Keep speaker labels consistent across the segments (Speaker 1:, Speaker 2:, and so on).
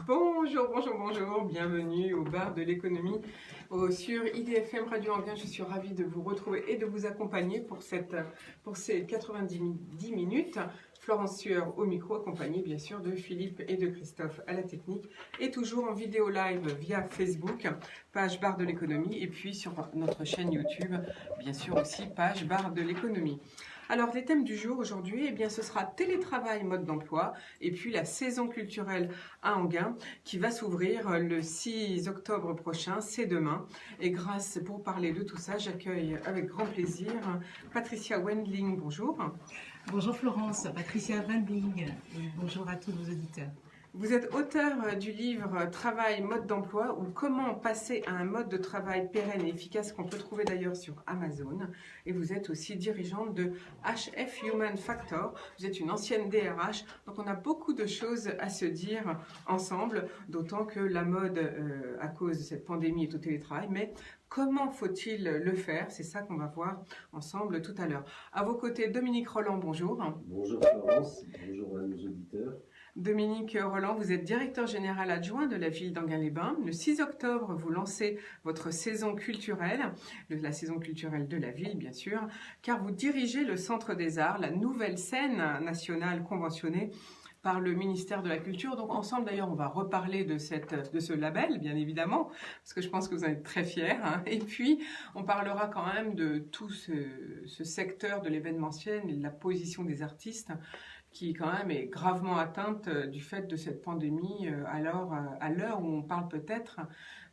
Speaker 1: Bonjour, bonjour, bonjour, bienvenue au bar de l'économie sur IDFM Radio Anguin. Je suis ravie de vous retrouver et de vous accompagner pour ces 90 minutes. Florence Sueur au micro, accompagnée bien sûr de Philippe et de Christophe à la technique, et toujours en vidéo live via Facebook, page bar de l'économie, et puis sur notre chaîne YouTube, bien sûr aussi page bar de l'économie. Alors, les thèmes du jour aujourd'hui, eh bien, ce sera télétravail, mode d'emploi, et puis la saison culturelle à Anguin qui va s'ouvrir le 6 octobre prochain, c'est demain. Et pour parler de tout ça, j'accueille avec grand plaisir Patricia Wendling. Bonjour.
Speaker 2: Bonjour Florence, Patricia Wendling. Bonjour à tous vos auditeurs.
Speaker 1: Vous êtes auteur du livre Travail, mode d'emploi ou comment passer à un mode de travail pérenne et efficace qu'on peut trouver d'ailleurs sur Amazon. Et vous êtes aussi dirigeante de HF Human Factor. Vous êtes une ancienne DRH. Donc on a beaucoup de choses à se dire ensemble, d'autant que la mode à cause de cette pandémie est au télétravail. Mais comment faut-il le faire? C'est ça qu'on va voir ensemble tout à l'heure. À vos côtés, Dominique Roland, bonjour.
Speaker 3: Bonjour Florence, bonjour à nos auditeurs.
Speaker 1: Dominique Roland, vous êtes directeur général adjoint de la ville d'Anguin-les-Bains. Le 6 octobre, vous lancez votre saison culturelle, la saison culturelle de la ville, bien sûr, car vous dirigez le Centre des Arts, la nouvelle scène nationale conventionnée par le ministère de la Culture. Donc ensemble, d'ailleurs, on va reparler de ce label, bien évidemment, parce que je pense que vous en êtes très fiers. Et puis, on parlera quand même de tout ce secteur de l'événementiel et de la position des artistes, qui quand même est gravement atteinte du fait de cette pandémie, à l'heure où on parle peut-être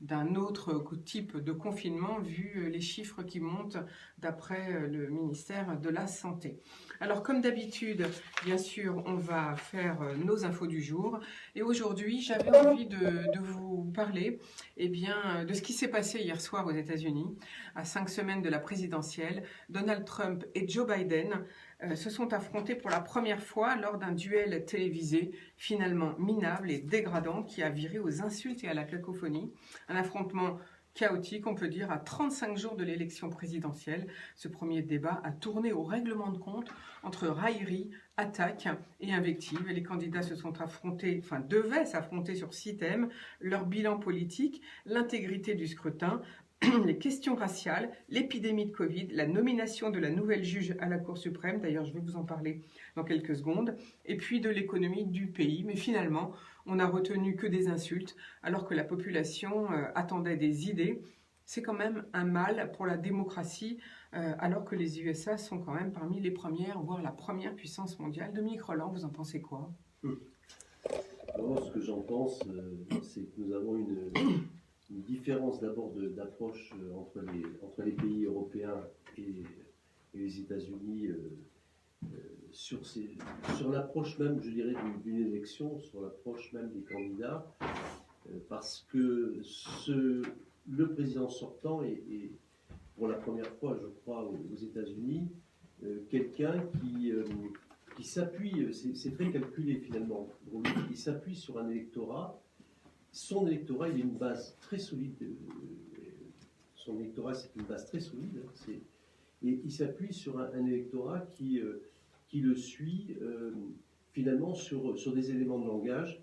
Speaker 1: d'un autre type de confinement, vu les chiffres qui montent d'après le ministère de la Santé. Alors, comme d'habitude, bien sûr, on va faire nos infos du jour. Et aujourd'hui, j'avais envie de vous parler de ce qui s'est passé hier soir aux États-Unis, à 5 semaines de la présidentielle. Donald Trump et Joe Biden se sont affrontés pour la première fois lors d'un duel télévisé finalement minable et dégradant qui a viré aux insultes et à la cacophonie. Un affrontement chaotique, on peut dire, à 35 jours de l'élection présidentielle. Ce premier débat a tourné au règlement de compte entre raillerie, attaque et invective. Les candidats devaient s'affronter sur 6 thèmes: leur bilan politique, l'intégrité du scrutin, les questions raciales, l'épidémie de Covid, la nomination de la nouvelle juge à la Cour suprême, d'ailleurs je vais vous en parler dans quelques secondes, et puis de l'économie du pays. Mais finalement, on n'a retenu que des insultes, alors que la population attendait des idées. C'est quand même un mal pour la démocratie, alors que les USA sont quand même parmi les premières, voire la première puissance mondiale. Dominique Roland, vous en pensez quoi?
Speaker 3: Alors, ce que j'en pense, c'est que nous avons une différence d'abord d'approche entre les pays européens et les États-Unis sur l'approche même, je dirais, d'une élection, sur l'approche même des candidats, parce que le président sortant est pour la première fois, je crois, aux États-Unis, quelqu'un qui s'appuie, c'est très calculé finalement, il s'appuie sur un électorat. Son électorat, il a une base très solide. Son électorat, c'est une base très solide. Et il s'appuie sur un électorat qui le suit finalement sur des éléments de langage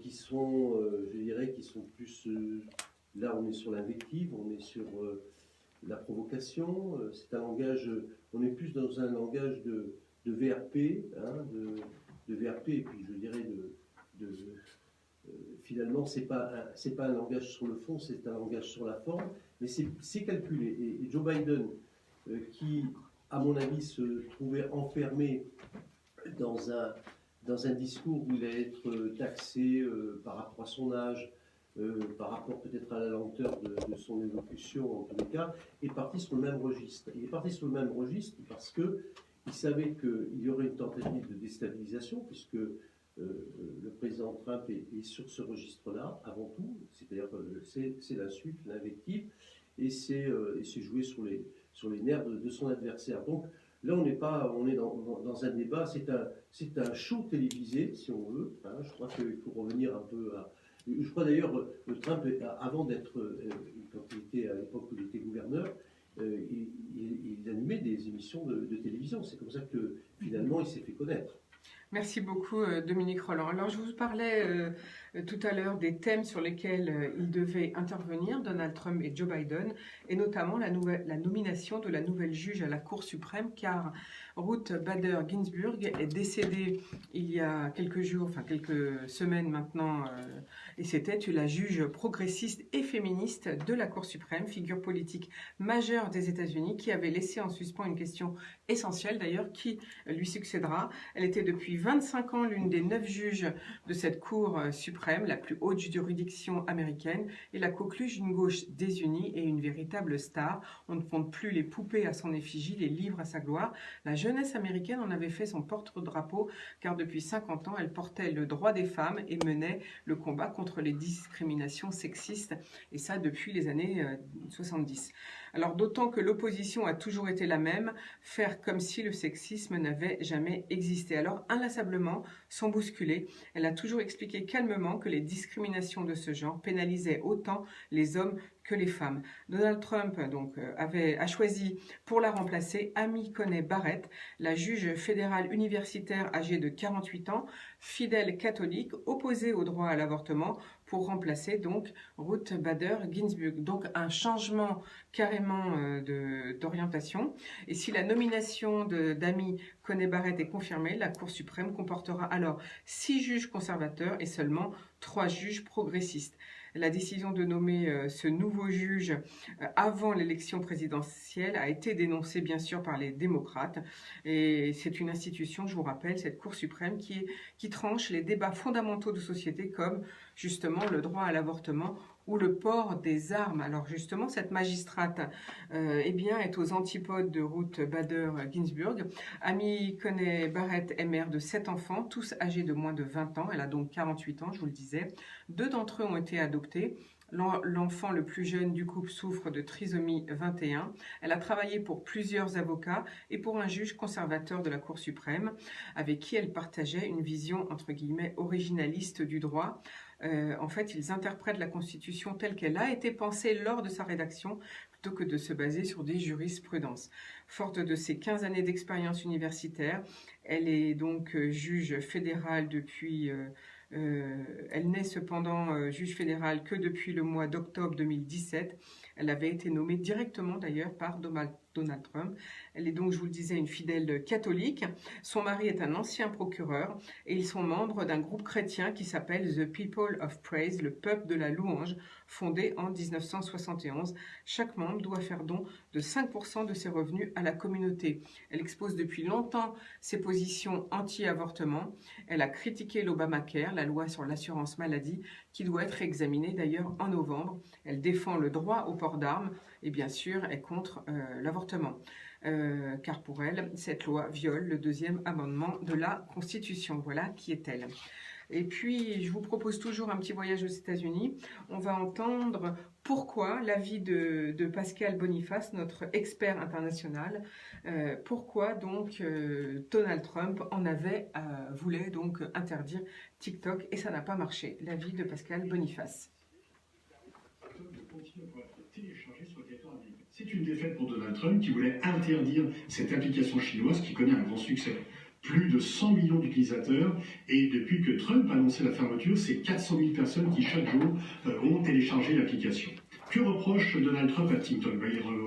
Speaker 3: qui sont, je dirais, qui sont plus... là, on est sur l'invective, on est sur la provocation. C'est un langage... on est plus dans un langage de VRP, de VRP, et puis je dirais finalement, c'est pas un langage sur le fond, c'est un langage sur la forme, mais c'est calculé. Et Joe Biden, qui, à mon avis, se trouvait enfermé dans un discours où il allait être taxé par rapport à son âge, par rapport peut-être à la lenteur de son élocution, en tous les cas, est parti sur le même registre. Il est parti sur le même registre parce qu'il savait qu'il y aurait une tentative de déstabilisation, puisque le président Trump est sur ce registre-là, avant tout, c'est-à-dire c'est l'insulte, l'invective, et c'est jouer sur les nerfs de son adversaire. Donc là, on est dans un débat, c'est un show télévisé, si on veut. Je crois qu'il faut revenir un peu à... Je crois d'ailleurs, Trump, avant d'être, quand il était à l'époque où il était gouverneur, il animait des émissions de télévision. C'est comme ça que finalement il s'est fait connaître.
Speaker 1: Merci beaucoup, Dominique Rolland. Alors, je vous parlais tout à l'heure des thèmes sur lesquels ils devaient intervenir, Donald Trump et Joe Biden, et notamment la nomination de la nouvelle juge à la Cour suprême, car Ruth Bader Ginsburg est décédée il y a quelques jours, enfin quelques semaines maintenant, et c'était la juge progressiste et féministe de la Cour suprême, figure politique majeure des États-Unis, qui avait laissé en suspens une question essentielle d'ailleurs, qui lui succédera. Elle était depuis 25 ans l'une des 9 juges de cette Cour suprême, la plus haute juridiction américaine, et la coqueluche d'une gauche désunie et une véritable star. On ne compte plus les poupées à son effigie, les livres à sa gloire. La jeunesse américaine en avait fait son porte-drapeau, car depuis 50 ans, elle portait le droit des femmes et menait le combat contre les discriminations sexistes, et ça depuis les années 70. Alors d'autant que l'opposition a toujours été la même, faire comme si le sexisme n'avait jamais existé. Alors inlassablement, sans bousculer, elle a toujours expliqué calmement que les discriminations de ce genre pénalisaient autant les hommes que les femmes. Donald Trump donc a choisi pour la remplacer Amy Coney Barrett, la juge fédérale universitaire âgée de 48 ans, fidèle catholique, opposée au droit à l'avortement, pour remplacer donc Ruth Bader Ginsburg. Donc un changement carrément d'orientation. Et si la nomination d'Amy Coney Barrett est confirmée, la Cour suprême comportera alors 6 juges conservateurs et seulement 3 juges progressistes. La décision de nommer ce nouveau juge avant l'élection présidentielle a été dénoncée bien sûr par les démocrates. Et c'est une institution, je vous rappelle, cette Cour suprême qui tranche les débats fondamentaux de société comme justement le droit à l'avortement ou le port des armes. Alors justement, cette magistrate est aux antipodes de Ruth Bader Ginsburg. Amy Coney Barrett est mère de 7 enfants, tous âgés de moins de 20 ans. Elle a donc 48 ans, je vous le disais. 2 d'entre eux ont été adoptés. L'enfant le plus jeune du couple souffre de trisomie 21. Elle a travaillé pour plusieurs avocats et pour un juge conservateur de la Cour suprême, avec qui elle partageait une vision, entre guillemets, originaliste du droit. En fait, ils interprètent la Constitution telle qu'elle a été pensée lors de sa rédaction, plutôt que de se baser sur des jurisprudences. Forte de ses 15 années d'expérience universitaire, elle est donc juge fédérale depuis... elle n'est cependant juge fédérale que depuis le mois d'octobre 2017. Elle avait été nommée directement d'ailleurs par Donald Trump. Elle est donc, je vous le disais, une fidèle catholique. Son mari est un ancien procureur et ils sont membres d'un groupe chrétien qui s'appelle The People of Praise, le peuple de la louange, fondé en 1971. Chaque membre doit faire don de 5% de ses revenus à la communauté. Elle expose depuis longtemps ses positions anti-avortement. Elle a critiqué l'Obamacare, la loi sur l'assurance maladie, qui doit être examinée d'ailleurs en novembre. Elle défend le droit au port d'armes et bien sûr est contre l'avortement. Car pour elle, cette loi viole le 2e amendement de la Constitution. Voilà qui est-elle. Et puis, je vous propose toujours un petit voyage aux États-Unis. On va entendre pourquoi l'avis de Pascal Boniface, notre expert international, pourquoi donc Donald Trump voulait donc interdire TikTok et ça n'a pas marché. L'avis de Pascal Boniface.
Speaker 4: C'est une défaite pour Donald Trump qui voulait interdire cette application chinoise qui connaît un grand succès. Plus de 100 millions d'utilisateurs et depuis que Trump a annoncé la fermeture, c'est 400 000 personnes qui chaque jour ont téléchargé l'application. Que reproche Donald Trump à TikTok?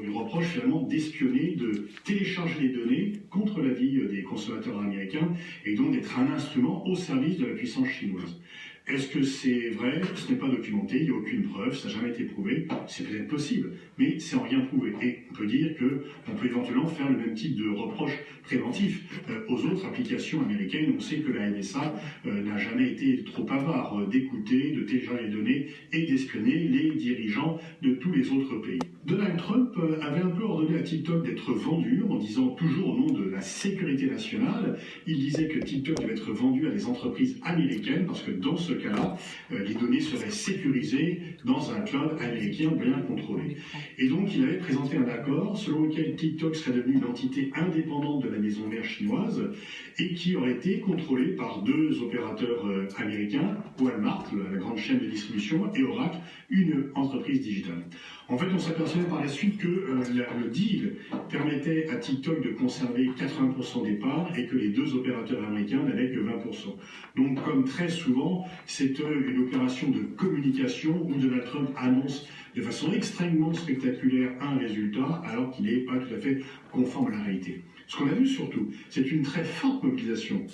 Speaker 4: Il reproche finalement d'espionner, de télécharger les données contre l'avis des consommateurs américains et donc d'être un instrument au service de la puissance chinoise. Est-ce que c'est vrai? Ce n'est pas documenté, il n'y a aucune preuve, ça n'a jamais été prouvé. C'est peut-être possible, mais c'est en rien prouvé. Et on peut dire qu'on peut éventuellement faire le même type de reproche préventif aux autres applications américaines. On sait que la NSA n'a jamais été trop avare d'écouter, de télécharger les données et d'espionner les dirigeants de tous les autres pays. Donald Trump avait un peu ordonné à TikTok d'être vendu en disant toujours au nom de la sécurité nationale. Il disait que TikTok devait être vendu à des entreprises américaines parce que dans ce cas-là, les données seraient sécurisées dans un cloud américain bien contrôlé. Et donc, il avait présenté un accord selon lequel TikTok serait devenu une entité indépendante de la maison mère chinoise et qui aurait été contrôlée par 2 opérateurs américains, Walmart, la grande chaîne de distribution, et Oracle, une entreprise digitale. En fait, on s'aperçoit s'apercevait par la suite que le deal permettait à TikTok de conserver 80% des parts et que les deux opérateurs américains n'avaient que 20%. Donc, comme très souvent, c'est une opération de communication où Donald Trump annonce de façon extrêmement spectaculaire un résultat alors qu'il n'est pas tout à fait conforme à la réalité. Ce qu'on a vu surtout, c'est une très forte mobilisation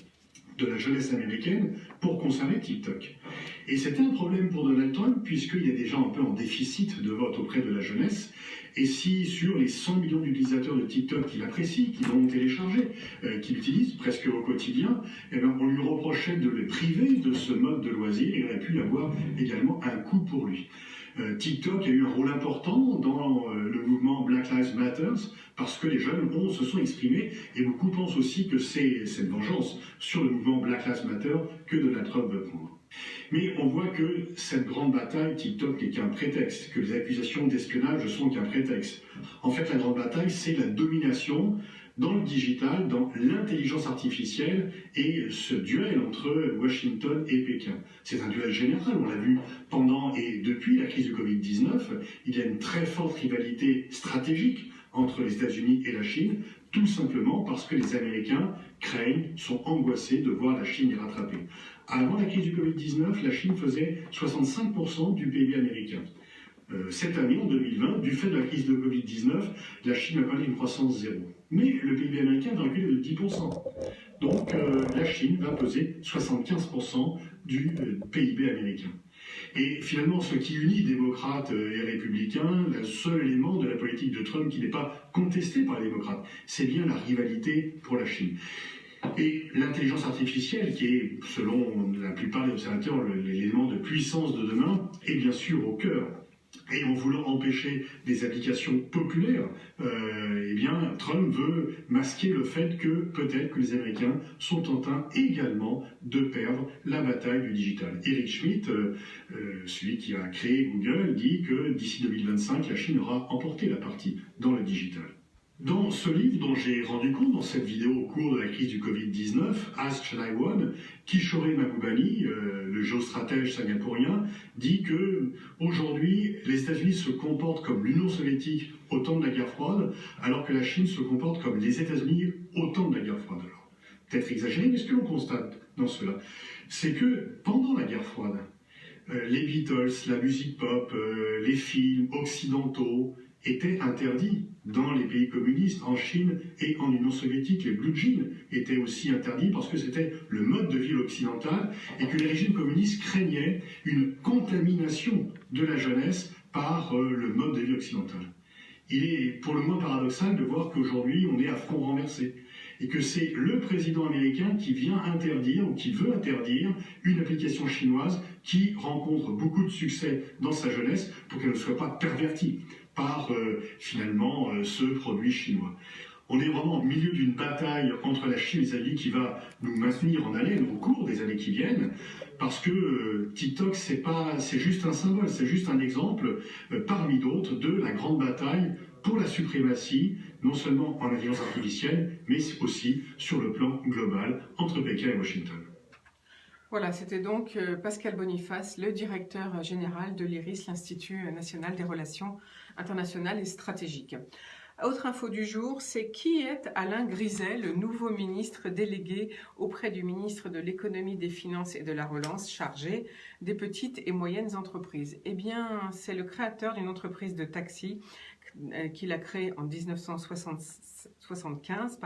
Speaker 4: de la jeunesse américaine pour conserver TikTok. Et c'était un problème pour Donald Trump puisqu'il y a des gens un peu en déficit de vote auprès de la jeunesse. Et si sur les 100 millions d'utilisateurs de TikTok qu'il apprécie, qui l'ont téléchargé, qu'il utilise presque au quotidien, eh bien, on lui reprochait de le priver de ce mode de loisir et il aurait pu avoir également un coût pour lui. TikTok a eu un rôle important dans le mouvement Black Lives Matter parce que les jeunes se sont exprimés et beaucoup pensent aussi que c'est cette vengeance sur le mouvement Black Lives Matter que Donald Trump veut prendre. Mais on voit que cette grande bataille TikTok n'est qu'un prétexte, que les accusations d'espionnage ne sont qu'un prétexte. En fait, la grande bataille, c'est la domination dans le digital, dans l'intelligence artificielle et ce duel entre Washington et Pékin. C'est un duel général, on l'a vu pendant et depuis la crise du Covid-19. Il y a une très forte rivalité stratégique entre les États-Unis et la Chine, tout simplement parce que les Américains craignent, sont angoissés de voir la Chine les rattraper. Avant la crise du Covid-19, la Chine faisait 65% du PIB américain. Cette année, en 2020, du fait de la crise de Covid-19, la Chine a connu une croissance zéro. Mais le PIB américain va reculer de 10%. Donc la Chine va peser 75% du PIB américain. Et finalement, ce qui unit démocrates et républicains, le seul élément de la politique de Trump qui n'est pas contesté par les démocrates, c'est bien la rivalité pour la Chine. Et l'intelligence artificielle, qui est, selon la plupart des observateurs, l'élément de puissance de demain, est bien sûr au cœur. Et en voulant empêcher des applications populaires, eh bien, Trump veut masquer le fait que peut-être que les Américains sont en train également de perdre la bataille du digital. Eric Schmidt, celui qui a créé Google, dit que d'ici 2025, la Chine aura emporté la partie dans le digital. Dans ce livre dont j'ai rendu compte dans cette vidéo au cours de la crise du Covid-19, Ask Chennai-One, Kishore Mahbubani, le géostratège singapourien, dit que aujourd'hui les États-Unis se comportent comme l'Union soviétique au temps de la guerre froide, alors que la Chine se comporte comme les États-Unis au temps de la guerre froide. Alors, peut-être exagéré, mais ce que l'on constate dans cela, c'est que pendant la guerre froide, les Beatles, la musique pop, les films occidentaux étaient interdits dans les pays communistes, en Chine et en Union soviétique. Les blue jeans étaient aussi interdits parce que c'était le mode de vie occidental et que les régimes communistes craignaient une contamination de la jeunesse par le mode de vie occidental. Il est pour le moins paradoxal de voir qu'aujourd'hui on est à front renversé et que c'est le président américain qui vient interdire ou qui veut interdire une application chinoise qui rencontre beaucoup de succès dans sa jeunesse pour qu'elle ne soit pas pervertie par finalement ce produit chinois. On est vraiment au milieu d'une bataille entre la Chine et les États-Unis qui va nous maintenir en haleine au cours des années qui viennent, parce que TikTok, c'est juste un symbole, c'est juste un exemple parmi d'autres de la grande bataille pour la suprématie, non seulement en intelligence artificielle, mais aussi sur le plan global entre Pékin et Washington.
Speaker 1: Voilà, c'était donc Pascal Boniface, le directeur général de l'IRIS, l'Institut national des relations internationales et stratégiques. Autre info du jour, c'est qui est Alain Griset, le nouveau ministre délégué auprès du ministre de l'Économie, des Finances et de la Relance chargé des petites et moyennes entreprises. Eh bien, c'est le créateur d'une entreprise de taxi qu'il a créée en 1975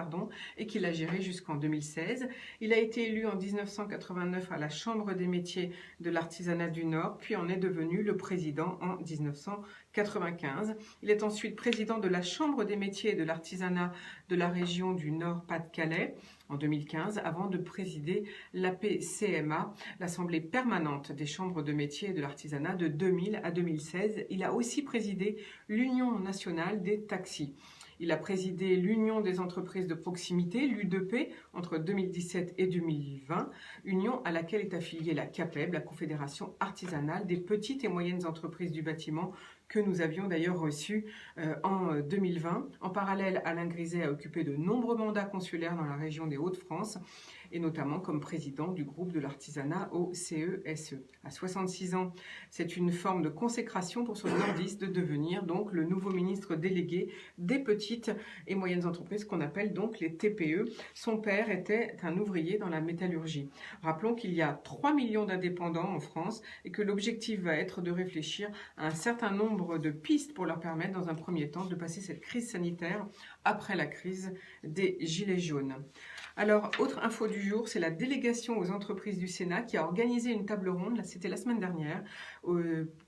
Speaker 1: et qu'il a gérée jusqu'en 2016. Il a été élu en 1989 à la Chambre des métiers de l'artisanat du Nord, puis en est devenu le président en 1995. Il est ensuite président de la Chambre des métiers et de l'artisanat de la région du Nord-Pas-de-Calais en 2015, avant de présider l'APCMA, l'Assemblée permanente des chambres de métiers et de l'artisanat de 2000 à 2016. Il a aussi présidé l'Union nationale des taxis. Il a présidé l'Union des entreprises de proximité, l'U2P, entre 2017 et 2020, union à laquelle est affiliée la CAPEB, la Confédération artisanale des petites et moyennes entreprises du bâtiment que nous avions d'ailleurs reçu en 2020. En parallèle, Alain Griset a occupé de nombreux mandats consulaires dans la région des Hauts-de-France, et notamment comme président du groupe de l'artisanat au CESE. À 66 ans, c'est une forme de consécration pour ce nordiste de devenir donc le nouveau ministre délégué des petites et moyennes entreprises, qu'on appelle donc les TPE. Son père était un ouvrier dans la métallurgie. Rappelons qu'il y a 3 millions d'indépendants en France et que l'objectif va être de réfléchir à un certain nombre de pistes pour leur permettre dans un premier temps de passer cette crise sanitaire après la crise des Gilets jaunes. Alors, autre info du jour, c'est la délégation aux entreprises du Sénat qui a organisé une table ronde, c'était la semaine dernière,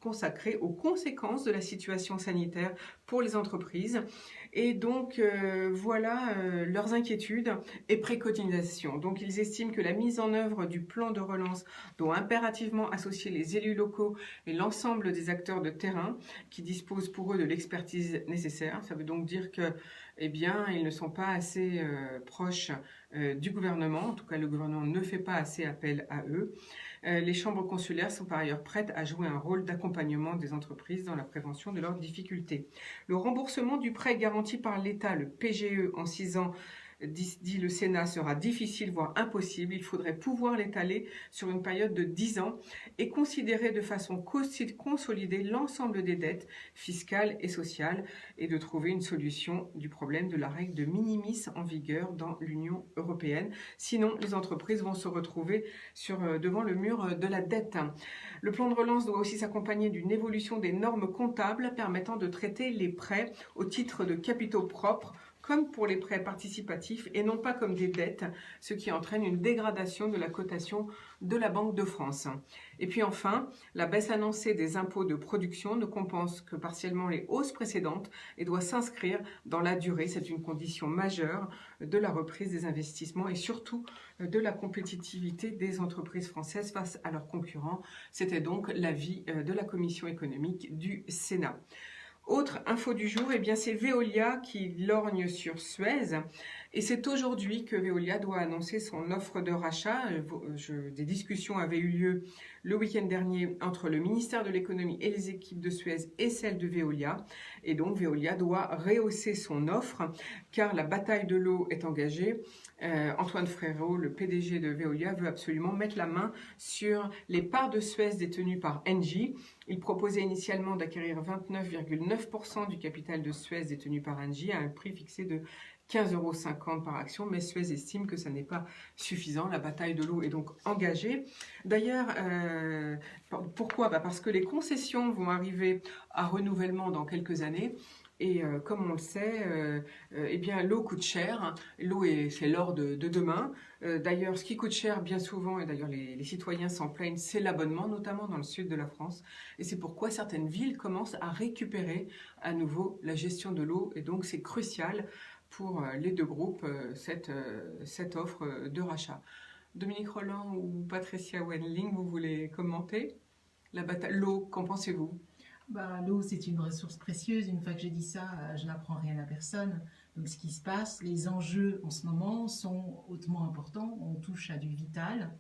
Speaker 1: consacrée aux conséquences de la situation sanitaire pour les entreprises. Et donc, voilà leurs inquiétudes et préconisations. Donc, ils estiment que la mise en œuvre du plan de relance doit impérativement associer les élus locaux et l'ensemble des acteurs de terrain qui disposent pour eux de l'expertise nécessaire. Ça veut donc dire que, eh bien, ils ne sont pas assez proches du gouvernement. En tout cas, le gouvernement ne fait pas assez appel à eux. Les chambres consulaires sont par ailleurs prêtes à jouer un rôle d'accompagnement des entreprises dans la prévention de leurs difficultés. Le remboursement du prêt garanti par l'État, le PGE, en 6 ans, dit le Sénat, sera difficile, voire impossible. Il faudrait pouvoir l'étaler sur une période de 10 ans et considérer de façon consolidée l'ensemble des dettes fiscales et sociales et de trouver une solution du problème de la règle de minimis en vigueur dans l'Union européenne. Sinon, les entreprises vont se retrouver devant le mur de la dette. Le plan de relance doit aussi s'accompagner d'une évolution des normes comptables permettant de traiter les prêts au titre de capitaux propres comme pour les prêts participatifs et non pas comme des dettes, ce qui entraîne une dégradation de la cotation de la Banque de France. Et puis enfin, la baisse annoncée des impôts de production ne compense que partiellement les hausses précédentes et doit s'inscrire dans la durée. C'est une condition majeure de la reprise des investissements et surtout de la compétitivité des entreprises françaises face à leurs concurrents. C'était donc l'avis de la Commission économique du Sénat. Autre info du jour, eh bien c'est Veolia qui lorgne sur Suez. Et c'est aujourd'hui que Veolia doit annoncer son offre de rachat. Des discussions avaient eu lieu le week-end dernier entre le ministère de l'économie et les équipes de Suez et celles de Veolia. Et donc Veolia doit rehausser son offre car la bataille de l'eau est engagée. Antoine Frérot, le PDG de Veolia, veut absolument mettre la main sur les parts de Suez détenues par Engie. Il proposait initialement d'acquérir 29,9% du capital de Suez détenu par Engie à un prix fixé de 15,50 € par action, mais Suez estime que ça n'est pas suffisant. La bataille de l'eau est donc engagée. D'ailleurs, pourquoi ? Parce que les concessions vont arriver à renouvellement dans quelques années. Et comme on le sait, eh bien l'eau coûte cher. L'eau c'est l'or de demain. D'ailleurs, ce qui coûte cher bien souvent, et d'ailleurs les citoyens s'en plaignent, c'est l'abonnement, notamment dans le sud de la France. Et c'est pourquoi certaines villes commencent à récupérer à nouveau la gestion de l'eau. Et donc c'est crucial pour les deux groupes, cette offre de rachat. Dominique Rolland ou Patricia Wendling, vous voulez commenter l'eau, qu'en pensez-vous ?
Speaker 2: L'eau, c'est une ressource précieuse. Une fois que j'ai dit ça, je n'apprends rien à personne. Donc, ce qui se passe, les enjeux en ce moment sont hautement importants. On touche à du vital.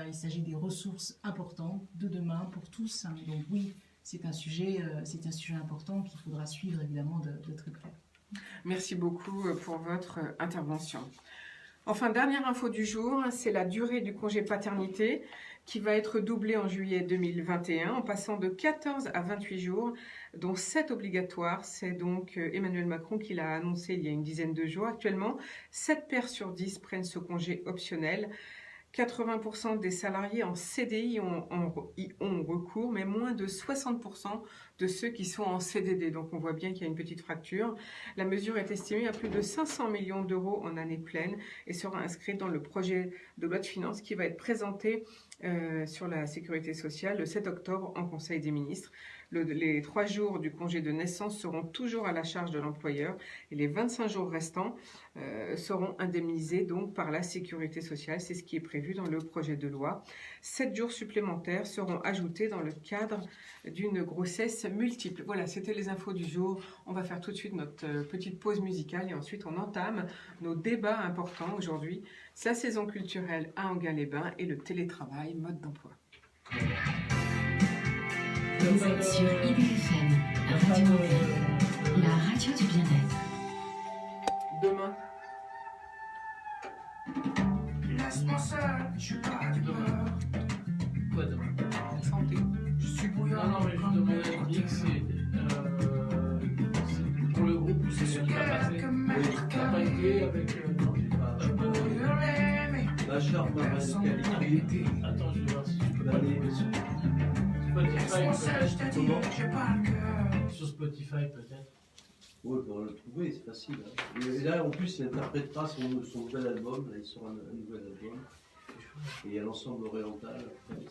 Speaker 2: Il s'agit des ressources importantes de demain pour tous. Donc oui, c'est un sujet important qu'il faudra suivre évidemment de très près.
Speaker 1: Merci beaucoup pour votre intervention. Enfin, dernière info du jour, c'est la durée du congé paternité qui va être doublée en juillet 2021 en passant de 14 à 28 jours, dont 7 obligatoires. C'est donc Emmanuel Macron qui l'a annoncé il y a une dizaine de jours. Actuellement, 7 pères sur 10 prennent ce congé optionnel. 80% des salariés en CDI y ont recours, mais moins de 60% de ceux qui sont en CDD. Donc on voit bien qu'il y a une petite fracture. La mesure est estimée à plus de 500 millions d'euros en année pleine et sera inscrite dans le projet de loi de finances qui va être présenté sur la sécurité sociale le 7 octobre en Conseil des ministres. Les 3 jours du congé de naissance seront toujours à la charge de l'employeur et les 25 jours restants seront indemnisés donc par la sécurité sociale. C'est ce qui est prévu dans le projet de loi. 7 jours supplémentaires seront ajoutés dans le cadre d'une grossesse multiple. Voilà, c'était les infos du jour. On va faire tout de suite notre petite pause musicale et ensuite on entame nos débats importants aujourd'hui. C'est la saison culturelle à Enghien-les-Bains et le télétravail, mode d'emploi.
Speaker 5: Vous êtes sur IDFM
Speaker 2: Radio la radio du bien-être.
Speaker 1: Demain.
Speaker 5: Laisse-moi seul, je suis pas d'humeur.
Speaker 6: Quoi demain?
Speaker 1: La santé.
Speaker 5: Je suis bouillant.
Speaker 6: Non, mais je demandais à Nick, c'est pour le groupe où c'est
Speaker 5: Je
Speaker 6: bien
Speaker 5: suis
Speaker 6: passé.
Speaker 5: quelques mètres
Speaker 6: T'as pas
Speaker 5: carrés.
Speaker 6: été avec. Non, j'ai pas.
Speaker 5: Je peux hurler, mais
Speaker 3: Bachar
Speaker 5: personne
Speaker 3: Maral
Speaker 5: n'a
Speaker 3: Khalifi,
Speaker 5: été.
Speaker 6: Attends, je vais voir si je peux pas
Speaker 3: l'année
Speaker 6: trouver sur Spotify.
Speaker 5: Laisse-moi seul, je te dis,
Speaker 3: Comment
Speaker 5: j'ai pas le cœur.
Speaker 6: Sur Spotify, peut-être.
Speaker 3: ouais, pour le trouver, c'est facile. Hein. Et là, en plus, il interprétera son nouvel album. Là, il sort un nouvel album. Et il y a l'ensemble oriental. Après,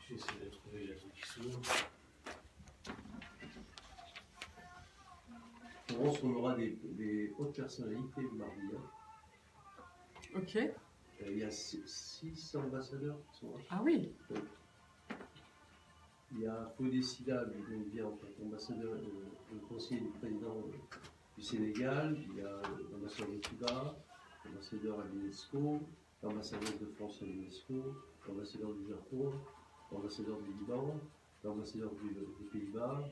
Speaker 6: J'essaie de trouver les trucs qui s'ouvrent.
Speaker 3: Florence, on aura des hautes personnalités le mardi. Hein.
Speaker 1: Ok.
Speaker 3: Il y a 6 ambassadeurs qui sont là.
Speaker 1: Ah oui.
Speaker 3: Il y a Fodé Sida, donc vient en tant qu'ambassadeur, le conseiller du président du Sénégal. Il y a l'ambassadeur de Cuba, l'ambassadeur à l'UNESCO, l'ambassadeur de France à l'UNESCO, l'ambassadeur du Japon, l'ambassadeur du Liban, l'ambassadeur des Pays-Bas.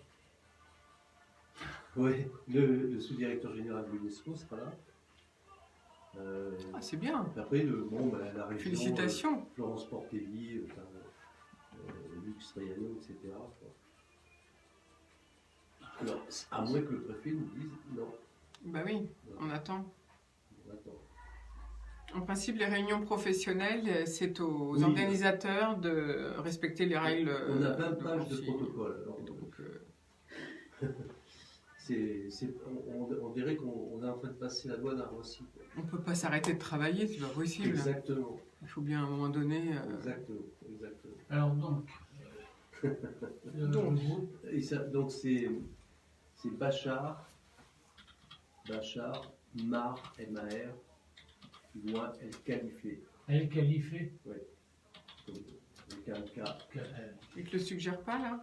Speaker 3: Oui, le sous-directeur général de l'UNESCO sera là.
Speaker 1: Ah, c'est bien.
Speaker 3: Après, la région.
Speaker 1: Félicitations.
Speaker 3: Florence Portelli, Lux Triano, etc. quoi. Alors, à moins que le préfet nous dise non.
Speaker 1: Bah oui, on attend.
Speaker 3: On attend.
Speaker 1: En principe, les réunions professionnelles, c'est aux
Speaker 3: Oui.
Speaker 1: organisateurs de respecter les règles.
Speaker 3: On a 20 pages de
Speaker 1: consigne.
Speaker 3: protocole. Alors,
Speaker 1: Donc,
Speaker 3: on dirait qu'on est en train de passer la douane à Roissy. quoi.
Speaker 1: on peut pas s'arrêter de travailler, c'est pas possible.
Speaker 3: Exactement.
Speaker 1: Il faut bien à un moment donné.
Speaker 3: Exactement.
Speaker 6: Alors donc.
Speaker 1: Donc.
Speaker 6: Le groupe.
Speaker 3: Et ça, donc c'est Bachar, Mar, M-A-R, plus loin, El Khalifé,
Speaker 6: El Khalifé.
Speaker 3: avec un K.
Speaker 1: Ils te le suggèrent pas là?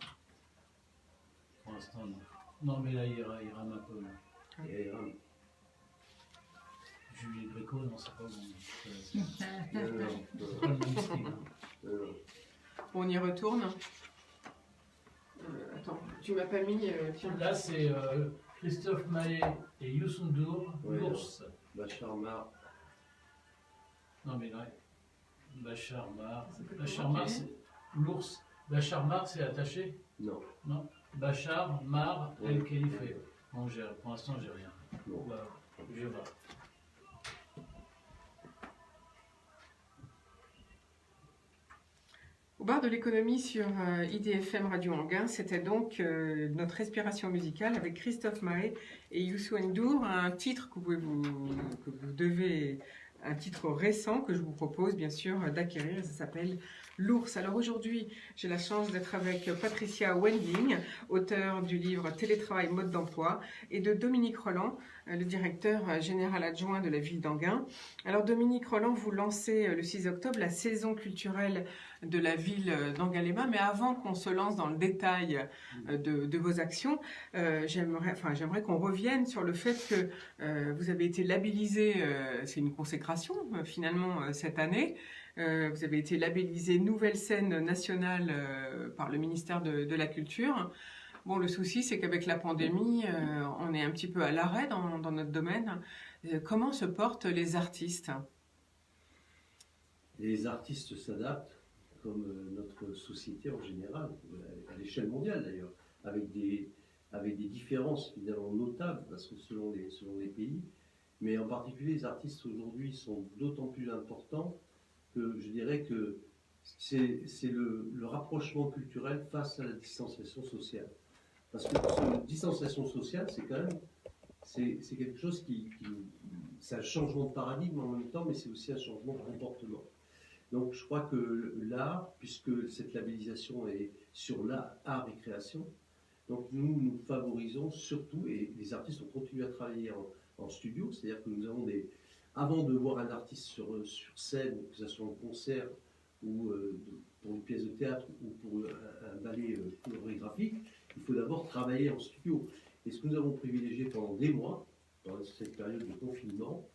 Speaker 6: Pour l'instant, non. Non, mais là, il rame un peu. Là.
Speaker 3: Et,
Speaker 6: Julie Gréco, non, c'est pas bon.
Speaker 3: non,
Speaker 6: C'est pas le bon style.
Speaker 3: non.
Speaker 1: On y retourne. Attends, tu m'as pas mis. Tiens.
Speaker 6: Là, c'est Christophe Maé et Youssou N'Dour,
Speaker 3: Ouais,
Speaker 6: l'ours.
Speaker 3: Bachar Mar,
Speaker 6: Non, mais là, Bachar Mar.
Speaker 1: s'appelle
Speaker 6: Bachar
Speaker 1: comment,
Speaker 6: Mar,
Speaker 1: tu
Speaker 6: c'est l'ours. Bachar Mar, c'est attaché?
Speaker 3: non.
Speaker 6: Non. Bachar Mar,
Speaker 3: Ouais.
Speaker 6: El Khalifé. Bon, pour l'instant, j'ai rien.
Speaker 3: Non.
Speaker 6: Bah, je vais voir.
Speaker 1: Au bar de l'économie sur IDFM Radio Anguin, c'était donc notre respiration musicale avec Christophe Maé et Youssou N'Dour, un titre que vous devez, un titre récent que je vous propose bien sûr d'acquérir, ça s'appelle L'ours. Alors aujourd'hui, j'ai la chance d'être avec Patricia Wendling, auteure du livre Télétravail, mode d'emploi, et de Dominique Roland, le directeur général adjoint de la ville d'Anguin. Alors Dominique Roland, vous lancez le 6 octobre la saison culturelle de la ville d'Anguin-les-Bains, mais avant qu'on se lance dans le détail de vos actions, j'aimerais qu'on revienne sur le fait que vous avez été labellisé, c'est une consécration finalement cette année, vous avez été labellisé Nouvelle Scène Nationale par le ministère de la Culture. Bon, le souci, c'est qu'avec la pandémie, on est un petit peu à l'arrêt dans notre domaine. Comment se portent les artistes?
Speaker 3: Les artistes s'adaptent, comme notre société en général, à l'échelle mondiale d'ailleurs, avec des différences évidemment notables, parce que selon les pays, mais en particulier les artistes aujourd'hui sont d'autant plus importants que je dirais que c'est le rapprochement culturel face à la distanciation sociale. Parce que cette distanciation sociale, c'est quand même c'est quelque chose c'est un changement de paradigme en même temps, mais c'est aussi un changement de comportement. Donc je crois que l'art, puisque cette labellisation est sur l'art et création, donc nous favorisons surtout, et les artistes ont continué à travailler en studio, c'est-à-dire que nous avons avant de voir un artiste sur scène, que ce soit en concert ou pour une pièce de théâtre ou pour un ballet chorégraphique, il faut d'abord travailler en studio. Et ce que nous avons privilégié pendant des mois, dans cette période de confinement,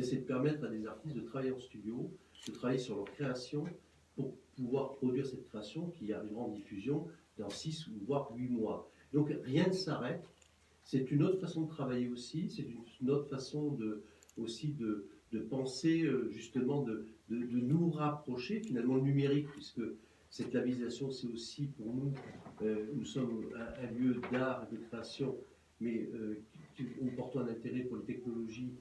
Speaker 3: c'est de permettre à des artistes de travailler en studio, de travailler sur leur création pour pouvoir produire cette création qui arrivera en diffusion dans 6 ou voire 8 mois. Donc rien ne s'arrête. C'est une autre façon de travailler aussi, c'est une autre façon aussi de penser justement, de nous rapprocher finalement le numérique, puisque cette labellisation c'est aussi pour nous, nous sommes un lieu d'art et de création, mais nous portons un intérêt pour les technologies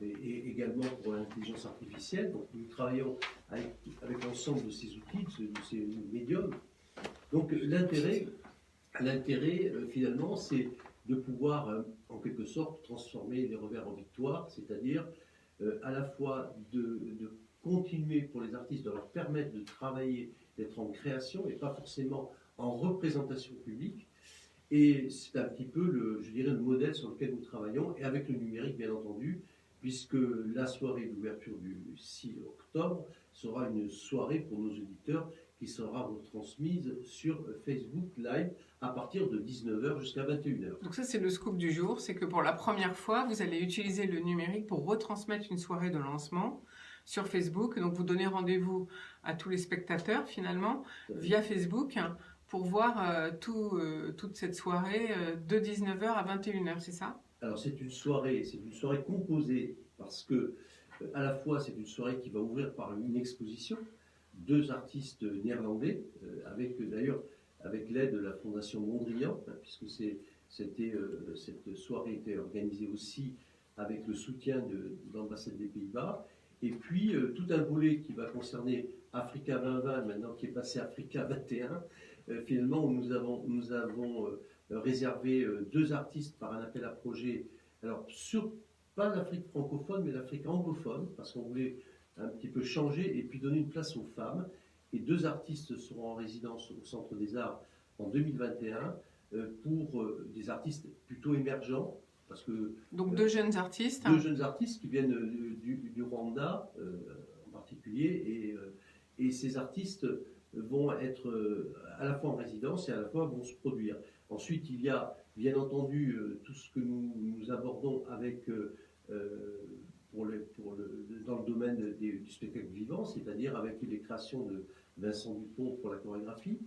Speaker 3: et également pour l'intelligence artificielle. Donc nous travaillons avec l'ensemble de ces outils, de ces médiums. Donc l'intérêt finalement c'est de pouvoir en quelque sorte transformer les revers en victoire, c'est-à-dire à la fois de continuer pour les artistes, de leur permettre de travailler, d'être en création et pas forcément en représentation publique. Et c'est un petit peu, je dirais, le modèle sur lequel nous travaillons, et avec le numérique bien entendu, puisque la soirée d'ouverture du 6 octobre sera une soirée pour nos auditeurs qui sera retransmise sur Facebook Live à partir de 19h jusqu'à 21h.
Speaker 1: Donc ça, c'est le scoop du jour, c'est que pour la première fois, vous allez utiliser le numérique pour retransmettre une soirée de lancement sur Facebook. Donc vous donnez rendez-vous à tous les spectateurs finalement via Facebook pour voir toute cette soirée de 19h à 21h, c'est ça?
Speaker 3: Alors c'est une soirée composée parce que à la fois c'est une soirée qui va ouvrir par une exposition, 2 artistes néerlandais, avec l'aide de la Fondation Mondrian, puisque cette soirée était organisée aussi avec le soutien de l'ambassade des Pays-Bas, et puis tout un volet qui va concerner Africa 2020, maintenant qui est passé Africa 21, finalement où nous avons réservé 2 artistes par un appel à projet, alors pas l'Afrique francophone, mais l'Afrique anglophone, parce qu'on voulait un petit peu changer et puis donner une place aux femmes. Et 2 artistes seront en résidence au Centre des Arts en 2021 pour des artistes plutôt émergents. Parce que,
Speaker 1: donc 2 jeunes artistes.
Speaker 3: 2 jeunes artistes qui viennent du Rwanda en particulier. Et ces artistes vont être à la fois en résidence et à la fois vont se produire. Ensuite, il y a bien entendu tout ce que nous abordons avec... dans le domaine du spectacle vivant, c'est-à-dire avec les créations de Vincent Dupont pour la chorégraphie,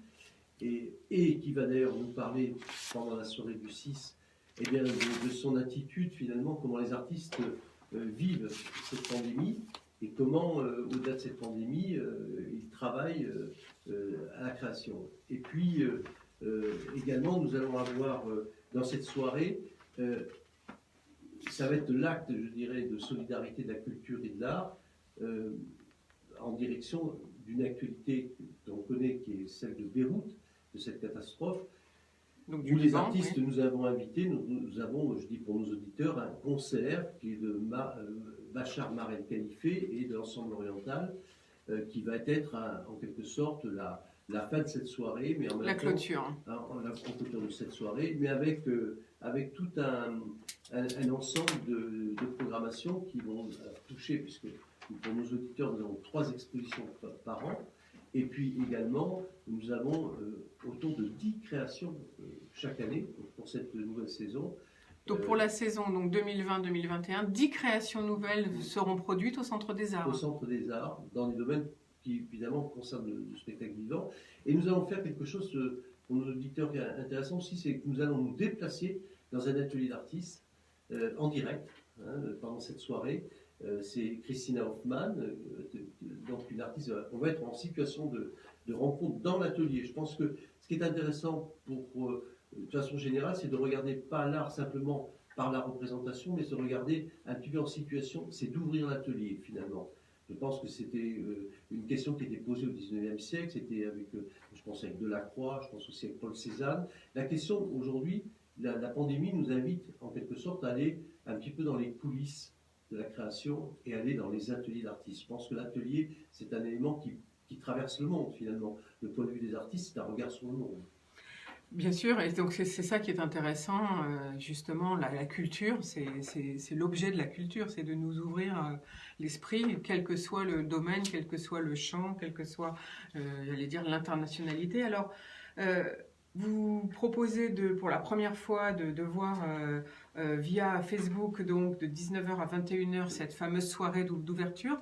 Speaker 3: et qui va d'ailleurs nous parler pendant la soirée du 6, eh bien, de son attitude finalement, comment les artistes vivent cette pandémie, et comment, au-delà de cette pandémie, ils travaillent à la création. Et puis, également, nous allons avoir dans cette soirée... ça va être l'acte, je dirais, de solidarité de la culture et de l'art en direction d'une actualité qu'on connaît, qui est celle de Beyrouth, de cette catastrophe,
Speaker 1: Donc,
Speaker 3: où les artistes nous avons invités. Nous avons, je dis pour nos auditeurs, un concert qui est de Bachar Marel Khalife et de l'ensemble oriental, qui va être en quelque sorte la fin de cette soirée, mais en même
Speaker 1: la
Speaker 3: temps,
Speaker 1: clôture.
Speaker 3: la clôture de cette soirée, mais avec tout un ensemble de programmations qui vont toucher, puisque pour nos auditeurs, nous avons 3 expositions par an, et puis également, nous avons autour de 10 créations chaque année pour cette nouvelle saison.
Speaker 1: Donc pour la saison 2020-2021, 10 créations nouvelles seront produites au Centre des Arts.
Speaker 3: Au Centre des Arts, dans des domaines qui évidemment concernent le spectacle vivant. Et nous allons faire quelque chose pour nos auditeurs qui est intéressant aussi, c'est que nous allons nous déplacer dans un atelier d'artistes en direct pendant cette soirée. C'est Christina Hoffman, donc une artiste. On va être en situation de rencontre dans l'atelier. Je pense que ce qui est intéressant de façon générale, c'est de regarder pas l'art simplement par la représentation, mais de regarder un petit peu en situation, c'est d'ouvrir l'atelier finalement. Je pense que c'était une question qui était posée au XIXe siècle, c'était je pense avec Delacroix, je pense aussi avec Paul Cézanne. La question aujourd'hui, la pandémie nous invite en quelque sorte à aller un petit peu dans les coulisses de la création et aller dans les ateliers d'artistes. Je pense que l'atelier, c'est un élément qui traverse le monde finalement. Le point de vue des artistes, c'est un regard sur le monde.
Speaker 1: Bien sûr, et donc c'est ça qui est intéressant, justement, la culture, c'est l'objet de la culture, c'est de nous ouvrir l'esprit, quel que soit le domaine, quel que soit le champ, quel que soit, j'allais dire, l'internationalité. Alors, vous proposez pour la première fois de voir via Facebook, donc de 19h à 21h, cette fameuse soirée d'ouverture.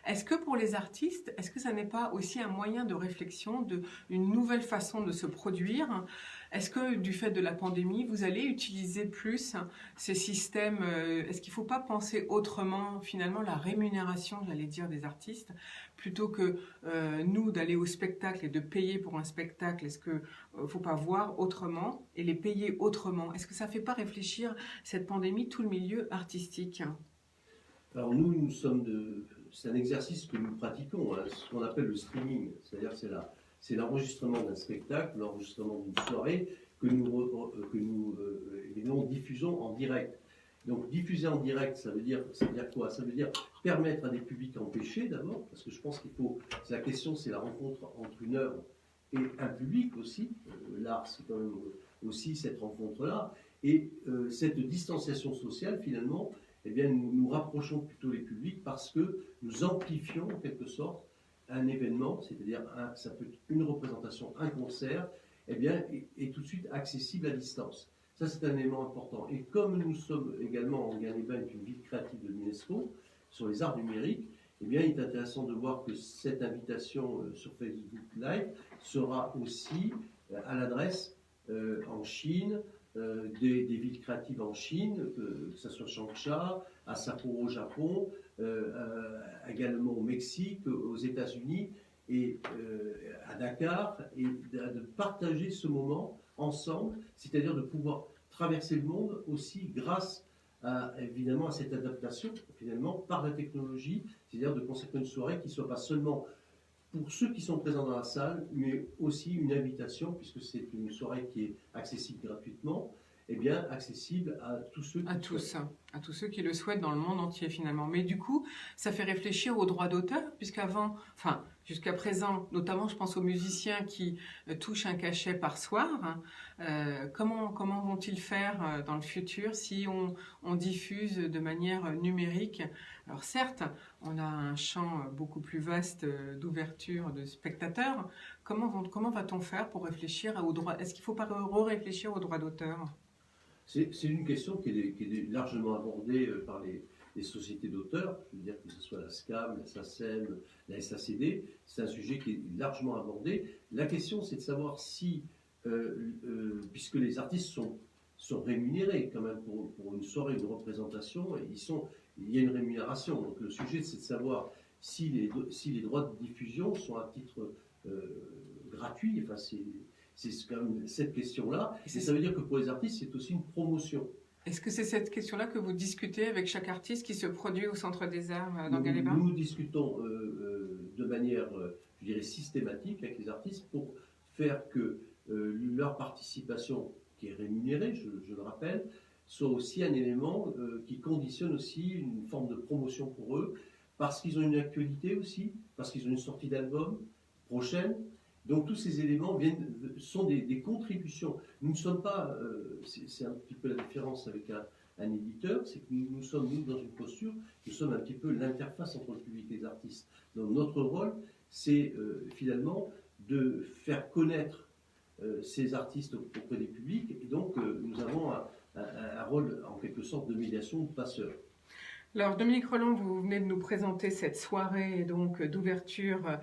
Speaker 1: Est-ce que pour les artistes, est-ce que ça n'est pas aussi un moyen de réflexion, une nouvelle façon de se produire? Est-ce que du fait de la pandémie, vous allez utiliser plus ces systèmes? Est-ce qu'il ne faut pas penser autrement, finalement, la rémunération, j'allais dire, des artistes, plutôt que nous d'aller au spectacle et de payer pour un spectacle? Est-ce qu'il ne faut pas voir autrement et les payer autrement? Est-ce que ça ne fait pas réfléchir, cette pandémie, tout le milieu artistique?
Speaker 3: Alors c'est un exercice que nous pratiquons, hein, ce qu'on appelle le streaming, c'est-à-dire c'est l'enregistrement d'un spectacle, l'enregistrement d'une soirée que nous évidemment, diffusons en direct. Donc diffuser en direct, ça veut dire quoi? Ça veut dire permettre à des publics empêchés d'abord, parce que je pense la question c'est la rencontre entre une œuvre et un public aussi. L'art c'est quand même aussi cette rencontre-là. Et cette distanciation sociale finalement, eh bien, nous rapprochons plutôt les publics parce que nous amplifions en quelque sorte un événement, c'est-à-dire ça peut être une représentation, un concert, eh bien, est tout de suite accessible à distance. Ça, c'est un élément important. Et comme nous sommes également, Anguin-les-Bains est une ville créative de l'UNESCO, sur les arts numériques, eh bien, il est intéressant de voir que cette invitation sur Facebook Live sera aussi à l'adresse en Chine, des villes créatives en Chine, que ce soit Changsha, à Sapporo au Japon, également au Mexique, aux États-Unis et à Dakar, et de partager ce moment ensemble, c'est-à-dire de pouvoir traverser le monde aussi grâce évidemment à cette adaptation finalement par la technologie, c'est-à-dire de consacrer une soirée qui ne soit pas seulement pour ceux qui sont présents dans la salle, mais aussi une invitation, puisque c'est une soirée qui est accessible gratuitement, eh bien accessible à tous ceux
Speaker 1: qui le souhaitent dans le monde entier finalement. Mais du coup, ça fait réfléchir aux droits d'auteur, jusqu'à présent, notamment je pense aux musiciens qui touchent un cachet par soir. Comment vont-ils faire dans le futur si on diffuse de manière numérique? Alors certes, on a un champ beaucoup plus vaste d'ouverture de spectateurs. Comment va-t-on faire pour réfléchir aux droits? Est-ce qu'il ne faut pas réfléchir aux droits d'auteur?
Speaker 3: C'est une question qui est largement abordée par les sociétés d'auteurs, je veux dire que ce soit la SCAM, la SACEM, la SACD, c'est un sujet qui est largement abordé. La question c'est de savoir si, puisque les artistes sont rémunérés quand même pour une soirée, une représentation, il y a une rémunération. Donc le sujet c'est de savoir si les droits de diffusion sont à titre gratuit, enfin c'est quand même cette question-là. Et ça veut dire que pour les artistes, c'est aussi une promotion.
Speaker 1: Est-ce que c'est cette question-là que vous discutez avec chaque artiste qui se produit au Centre des Arts d'Anguin-les-Bains?
Speaker 3: Nous discutons de manière, je dirais, systématique avec les artistes pour faire que leur participation, qui est rémunérée, je le rappelle, soit aussi un élément qui conditionne aussi une forme de promotion pour eux, parce qu'ils ont une actualité aussi, parce qu'ils ont une sortie d'album prochaine. Donc tous ces éléments sont des contributions. Nous ne sommes pas, c'est un petit peu la différence avec un éditeur, c'est que nous sommes dans une posture, nous sommes un petit peu l'interface entre le public et les artistes. Donc notre rôle, c'est finalement de faire connaître ces artistes auprès des publics, et donc nous avons un rôle en quelque sorte de médiation, de passeur.
Speaker 1: Alors Dominique Rolland, vous venez de nous présenter cette soirée donc d'ouverture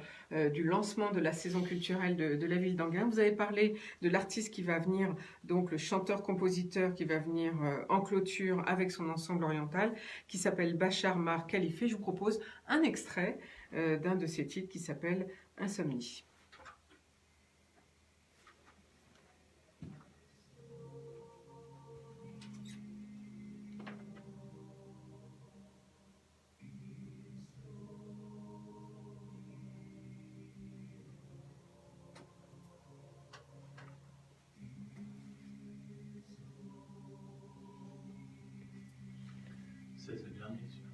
Speaker 1: du lancement de la saison culturelle de la ville d'Anguin. Vous avez parlé de l'artiste qui va venir, donc le chanteur-compositeur qui va venir en clôture avec son ensemble oriental, qui s'appelle Bachar Mar Khalife. Je vous propose un extrait d'un de ses titres qui s'appelle Insomnie.
Speaker 6: C'est le dernier, celui-là.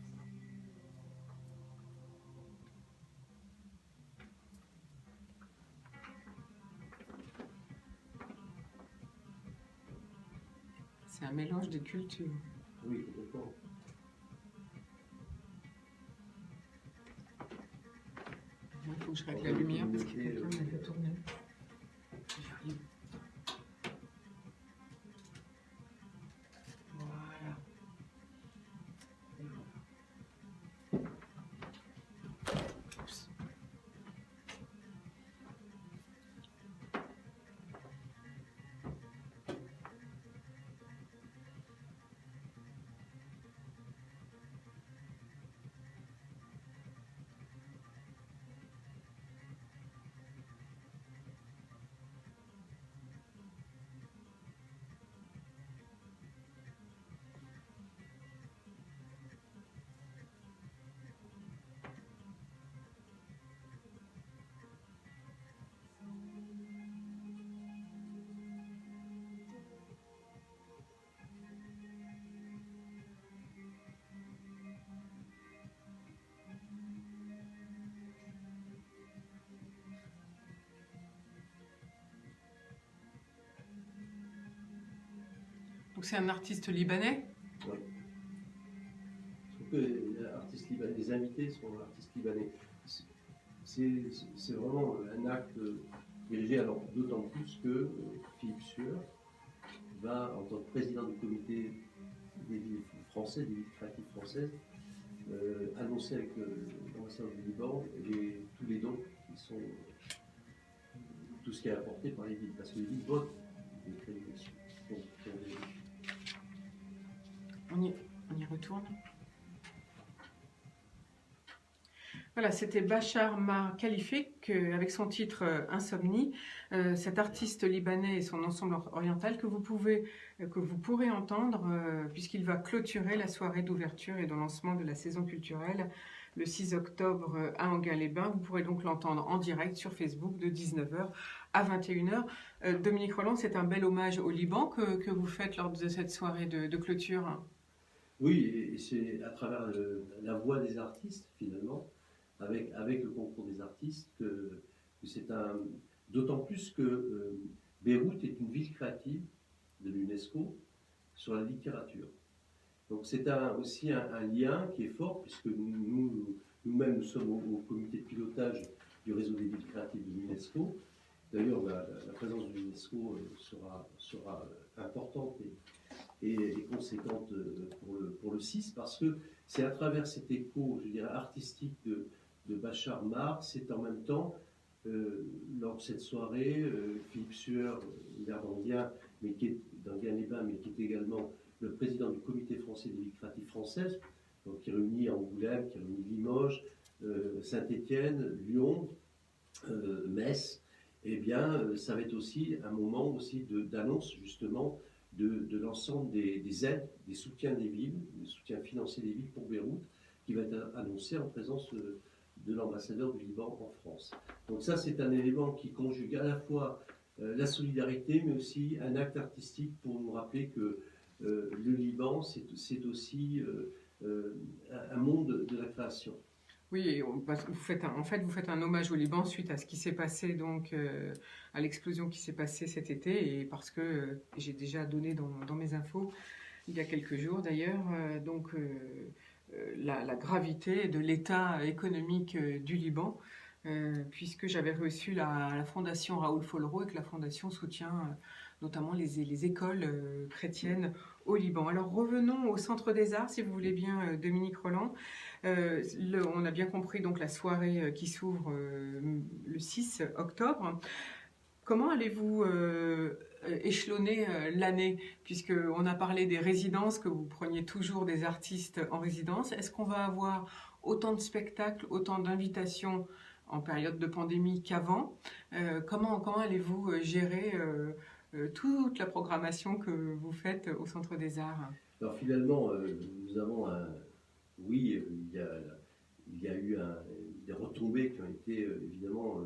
Speaker 1: C'est un mélange des cultures.
Speaker 3: Oui, complètement.
Speaker 1: Il faut que je règle la lumière parce que quelqu'un m'a fait tourner. J'arrive. Voilà. Donc c'est un artiste libanais?
Speaker 3: Oui. Je trouve que les invités sont artistes libanais. C'est vraiment un acte dirigé, alors d'autant plus que Philippe Sueur va, en tant que président du comité des villes françaises, des villes créatives françaises, annoncer avec l'ambassadeur du Liban tous les dons qui sont tout ce qui est apporté par les villes, parce que les villes votent les crédits dessus.
Speaker 1: On y retourne. Voilà, c'était Bachar Mar Khalifique avec son titre Insomnie, cet artiste libanais et son ensemble oriental que vous pourrez entendre puisqu'il va clôturer la soirée d'ouverture et de lancement de la saison culturelle le 6 octobre à Enghien-les-Bains. Vous pourrez donc l'entendre en direct sur Facebook de 19h à 21h. Dominique Rolland, c'est un bel hommage au Liban que vous faites lors de cette soirée de clôture.
Speaker 3: Oui, et c'est à travers la voix des artistes, finalement, avec le concours des artistes, que c'est d'autant plus que Beyrouth est une ville créative de l'UNESCO sur la littérature. Donc c'est aussi un lien qui est fort, puisque nous-mêmes, nous sommes au comité de pilotage du réseau des villes créatives de l'UNESCO. D'ailleurs, la présence de l'UNESCO sera importante et conséquente pour le 6, parce que c'est à travers cet écho, je dirais, artistique de Bachar Mar, c'est en même temps, lors de cette soirée, Philippe Sueur, maire d'Enghien, d'Enghien-les-Bains, mais qui est également le président du comité français des villes créatives françaises, donc qui réunit Angoulême, qui réunit Limoges, Saint-Étienne, Lyon, Metz. Eh bien, ça va être aussi un moment aussi d'annonce justement de l'ensemble des aides, des soutiens des villes, des soutiens financiers des villes pour Beyrouth, qui va être annoncé en présence de l'ambassadeur du Liban en France. Donc ça, c'est un élément qui conjugue à la fois la solidarité, mais aussi un acte artistique pour nous rappeler que le Liban, c'est aussi un monde de la création.
Speaker 1: Oui, vous faites un hommage au Liban suite à ce qui s'est passé, donc à l'explosion qui s'est passée cet été, et parce que j'ai déjà donné dans mes infos, il y a quelques jours d'ailleurs, la gravité de l'état économique du Liban, puisque j'avais reçu la fondation Raoul Follereau et que la fondation soutient notamment les écoles chrétiennes au Liban. Alors revenons au Centre des Arts, si vous voulez bien, Dominique Rolland. On a bien compris donc la soirée qui s'ouvre le 6 octobre. Comment allez-vous échelonner l'année, puisqu'on a parlé des résidences, que vous preniez toujours des artistes en résidence. Est-ce qu'on va avoir autant de spectacles, autant d'invitations en période de pandémie qu'avant? Comment allez-vous gérer toute la programmation que vous faites au Centre des Arts?
Speaker 3: Alors finalement, nous avons oui, il y a eu des retombées qui ont été évidemment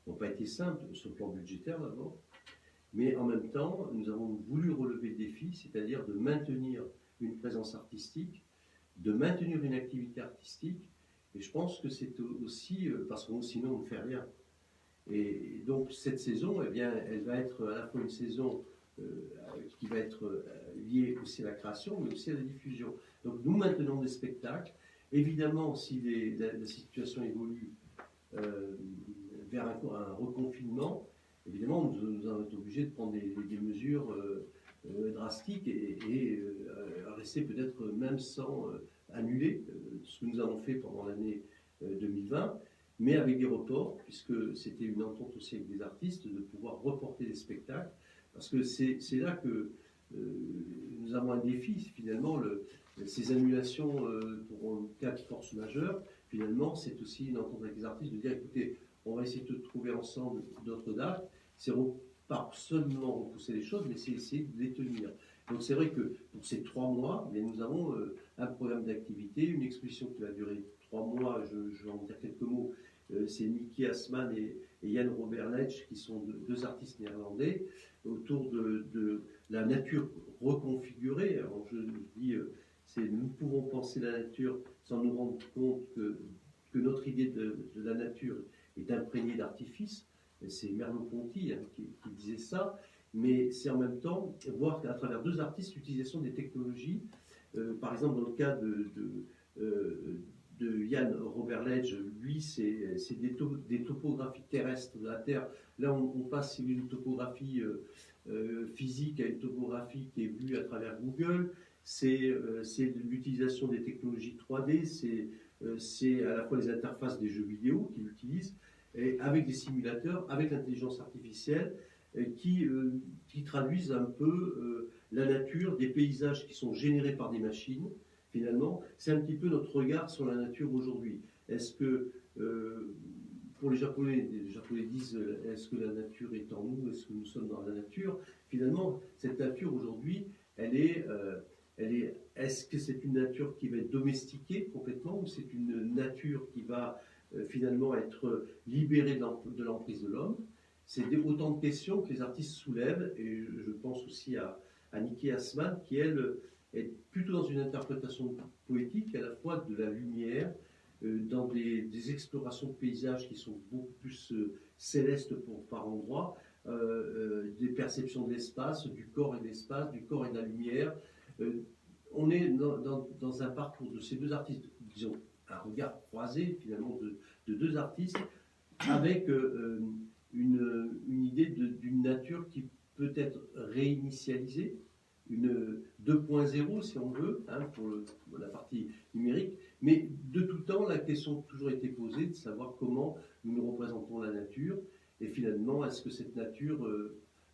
Speaker 3: n'ont pas été simples sur le plan budgétaire d'abord, mais en même temps, nous avons voulu relever le défi, c'est-à-dire de maintenir une présence artistique, de maintenir une activité artistique, et je pense que c'est aussi parce que sinon on ne fait rien. Et donc cette saison, eh bien, elle va être à la fois une saison qui va être liée aussi à la création, mais aussi à la diffusion. Donc nous maintenons des spectacles. Évidemment, si la situation évolue vers un reconfinement, évidemment, nous allons être obligés de prendre des mesures drastiques et rester peut-être même sans annuler ce que nous avons fait pendant l'année 2020, mais avec des reports, puisque c'était une entente aussi avec des artistes de pouvoir reporter des spectacles, parce que c'est là que nous avons un défi, finalement, ces annulations pour un cas de force majeure, finalement, c'est aussi une entente avec les artistes de dire, écoutez, on va essayer de trouver ensemble d'autres dates, c'est pas seulement repousser les choses, mais c'est essayer de les tenir. Donc c'est vrai que pour ces 3 mois, eh nous avons un programme d'activité, une exposition qui va durer 3 mois, je vais en dire quelques mots. C'est Niki Asman et Jan Robert Letch, qui sont deux artistes néerlandais, autour de la nature reconfigurée. Alors je dis, nous pouvons penser la nature sans nous rendre compte que notre idée de la nature est imprégnée d'artifice. C'est Merleau-Ponty qui disait ça. mais c'est en même temps voir qu'à travers deux artistes l'utilisation des technologies, par exemple dans le cas de Jan Robert-Ledge, lui c'est des topographies terrestres de la Terre. Là on passe d'une topographie physique à une topographie qui est vue à travers Google. C'est l'utilisation des technologies 3D, c'est à la fois les interfaces des jeux vidéo qu'il utilise, et avec des simulateurs, avec l'intelligence artificielle, qui traduisent un peu la nature, des paysages qui sont générés par des machines. Finalement, c'est un petit peu notre regard sur la nature aujourd'hui. Est-ce que, pour les Japonais disent, est-ce que la nature est en nous, est-ce que nous sommes dans la nature? Finalement, cette nature aujourd'hui, est-ce que c'est une nature qui va être domestiquée complètement, ou c'est une nature qui va finalement être libérée de l'emprise de l'homme? C'est autant de questions que les artistes soulèvent, et je pense aussi à Niki Hassman, qui elle est plutôt dans une interprétation poétique à la fois de la lumière, dans des explorations de paysages qui sont beaucoup plus célestes par endroits, des perceptions de l'espace, du corps et de l'espace, du corps et de la lumière. On est dans un parcours de ces deux artistes, disons, un regard croisé finalement de deux artistes, avec une idée d'une nature qui peut être réinitialisée, une 2.0 si on veut, hein, pour la partie numérique, mais de tout temps la question a toujours été posée de savoir comment nous représentons la nature, et finalement est-ce que cette nature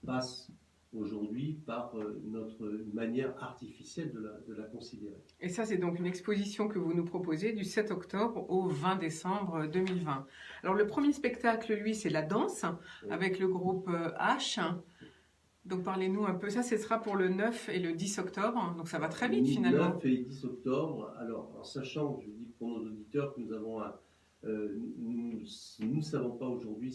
Speaker 3: passe aujourd'hui par notre manière artificielle de la considérer.
Speaker 1: Et ça, c'est donc une exposition que vous nous proposez du 7 octobre au 20 décembre 2020. Alors, le premier spectacle, lui, c'est la danse, avec le groupe H. Donc, parlez-nous un peu. Ça, ce sera pour le 9 et le 10 octobre. Donc, ça va très vite, finalement.
Speaker 3: 9 et 10 octobre. Alors, en sachant, je dis pour nos auditeurs, que nous avons nous ne savons pas aujourd'hui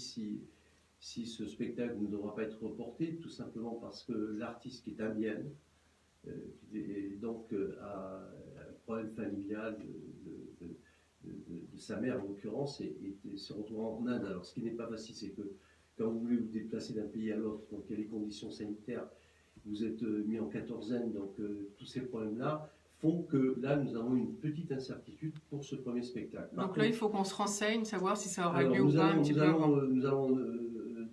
Speaker 3: si ce spectacle ne devra pas être reporté, tout simplement parce que l'artiste qui est indienne, et donc a un problème familial de sa mère en l'occurrence, et se retrouve en Inde. Alors ce qui n'est pas facile, c'est que quand vous voulez vous déplacer d'un pays à l'autre, donc il y a les conditions sanitaires, vous êtes mis en quatorzaine, donc tous ces problèmes-là font que là nous avons une petite incertitude pour ce premier spectacle.
Speaker 1: Donc là il faut qu'on se renseigne, savoir si ça aura lieu ou pas un petit peu avant.
Speaker 3: Nous allons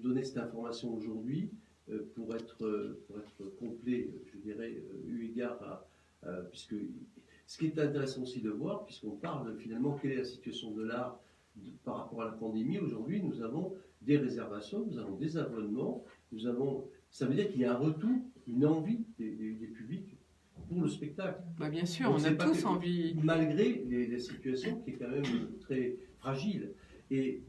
Speaker 3: donner cette information aujourd'hui pour être complet, je dirais, eu égard puisque ce qui est intéressant aussi de voir, puisqu'on parle finalement quelle est la situation de l'art par rapport à la pandémie. Aujourd'hui, nous avons des réservations, nous avons des abonnements, ça veut dire qu'il y a un retour, une envie des publics pour le spectacle.
Speaker 1: Bah bien sûr,
Speaker 3: donc,
Speaker 1: on a tous envie.
Speaker 3: Malgré la situation qui est quand même très fragile. Et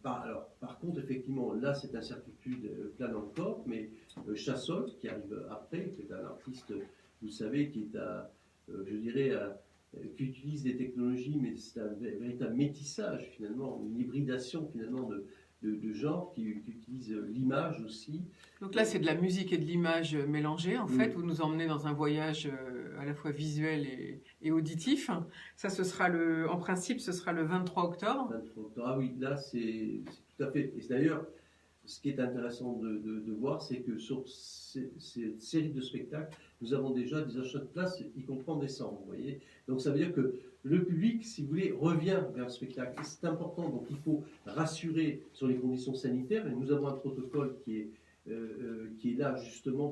Speaker 3: par contre, effectivement, là, cette incertitude plane encore, mais Chassol, qui arrive après, qui est un artiste, vous savez, qui est je dirais, qui utilise des technologies, mais c'est un véritable métissage, finalement, une hybridation, finalement, de genres, qui utilise l'image aussi.
Speaker 1: Donc là, c'est de la musique et de l'image mélangées, en fait. Vous nous emmenez dans un voyage à la fois visuel et auditif. Ça, en principe, ce sera le 23 octobre.
Speaker 3: 23 octobre. Ah oui, là, c'est tout à fait. Et d'ailleurs, ce qui est intéressant de voir, c'est que sur cette série de spectacles, nous avons déjà des achats de places, y compris en décembre, vous voyez. Donc ça veut dire que le public, si vous voulez, revient vers le spectacle. Et c'est important, donc il faut rassurer sur les conditions sanitaires. Et nous avons un protocole qui est là justement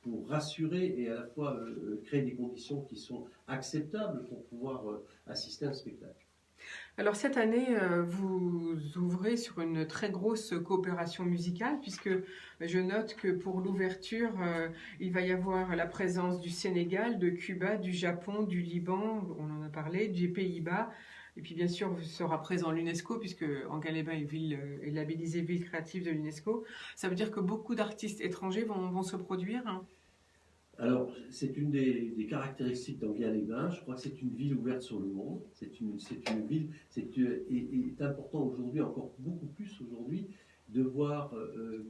Speaker 3: pour rassurer et à la fois créer des conditions qui sont acceptables pour pouvoir assister à un spectacle.
Speaker 1: Alors cette année, vous ouvrez sur une très grosse coopération musicale, puisque je note que pour l'ouverture, il va y avoir la présence du Sénégal, de Cuba, du Japon, du Liban, on en a parlé, des Pays-Bas, et puis bien sûr sera présent l'UNESCO, puisque Enghien-les-Bains est labellisée ville créative de l'UNESCO. Ça veut dire que beaucoup d'artistes étrangers vont se produire, hein.
Speaker 3: Alors, c'est une des caractéristiques d'Enghien-les-Bains. Je crois que c'est une ville ouverte sur le monde. C'est une ville, est important aujourd'hui, encore beaucoup plus aujourd'hui, de voir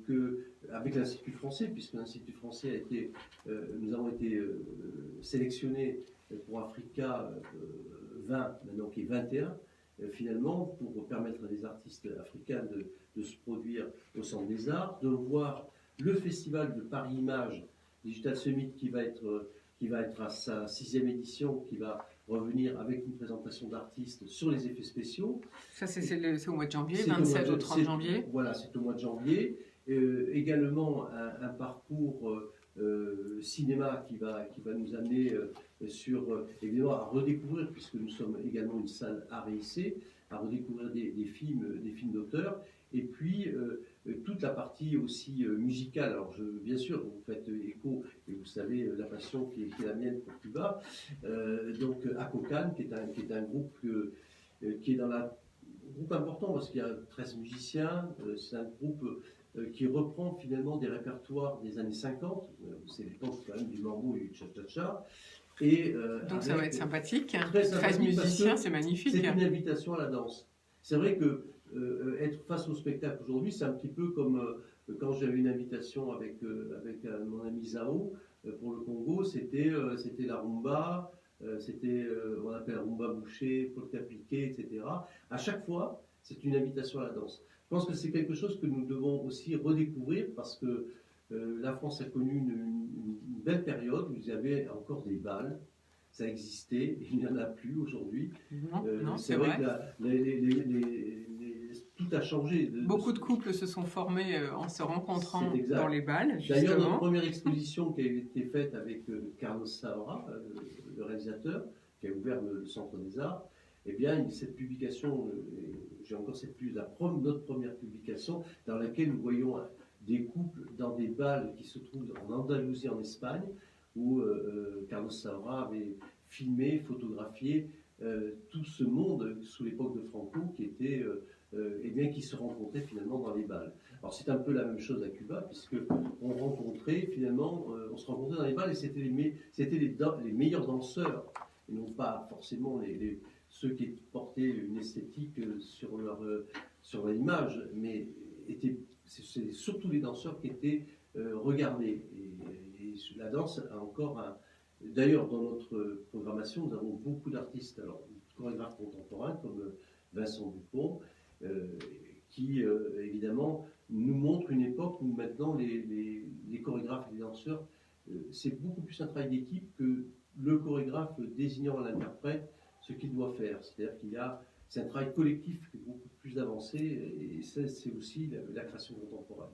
Speaker 3: qu'avec l'Institut français, puisque l'Institut français nous avons été sélectionnés pour Africa 20, maintenant qui est 21, finalement, pour permettre à des artistes africains de se produire au Centre des Arts, de voir le festival de Paris Images, Digital Summit, qui va être à sa 6e édition, qui va revenir avec une présentation d'artistes sur les effets spéciaux.
Speaker 1: Ça, c'est au mois de janvier,
Speaker 3: C'est
Speaker 1: 27 au 30 janvier.
Speaker 3: Voilà, c'est au mois de janvier. Également un parcours cinéma qui va nous amener évidemment à redécouvrir, puisque nous sommes également une salle ARIC, à redécouvrir des films d'auteur. Et puis toute la partie aussi musicale. Alors bien sûr, vous faites écho, et vous savez la passion qui est la mienne pour Cuba. Donc Acocan, qui est un groupe qui est dans la groupe important parce qu'il y a 13 musiciens. C'est un groupe qui reprend finalement des répertoires des années 50. C'est l'époque quand même du mambo et du cha-cha-cha.
Speaker 1: Donc ça va être sympathique.
Speaker 3: Très
Speaker 1: 13
Speaker 3: sympathique
Speaker 1: musiciens, c'est magnifique.
Speaker 3: C'est une invitation à la danse. C'est vrai que être face au spectacle aujourd'hui, c'est un petit peu comme quand j'avais une invitation avec mon ami Zao pour le Congo, c'était la rumba, on appelle la rumba bouchée, polka piqué, etc. À chaque fois, c'est une invitation à la danse. Je pense que c'est quelque chose que nous devons aussi redécouvrir parce que la France a connu une belle période où il y avait encore des bals. Ça existait, il n'y en a plus aujourd'hui.
Speaker 1: Non,
Speaker 3: c'est
Speaker 1: c'est
Speaker 3: vrai
Speaker 1: vrai.
Speaker 3: que tout a changé.
Speaker 1: Beaucoup de couples se sont formés en se rencontrant
Speaker 3: C'est exact.
Speaker 1: dans les balles,
Speaker 3: D'ailleurs, notre
Speaker 1: justement.
Speaker 3: première exposition qui a été faite avec Carlos Saura, le réalisateur, qui a ouvert le Centre des Arts, eh bien, cette publication, j'ai encore notre première publication, dans laquelle nous voyons des couples dans des balles qui se trouvent en Andalousie, en Espagne, où Carlos Saura avait filmé, photographié tout ce monde sous l'époque de Franco qui était, qui se rencontrait finalement dans les balles. Alors c'est un peu la même chose à Cuba, puisque on se rencontrait dans les balles et c'était les meilleurs danseurs, et non pas forcément ceux qui portaient une esthétique sur leur image, mais c'est surtout les danseurs qui étaient regardés. Et la danse a encore D'ailleurs, dans notre programmation, nous avons beaucoup d'artistes, alors chorégraphes contemporains comme Vincent Dupont, qui évidemment nous montrent une époque où maintenant les chorégraphes et les danseurs, c'est beaucoup plus un travail d'équipe que le chorégraphe désignant à l'interprète ce qu'il doit faire. C'est-à-dire c'est un travail collectif qui est beaucoup plus avancé et ça, c'est aussi la création contemporaine.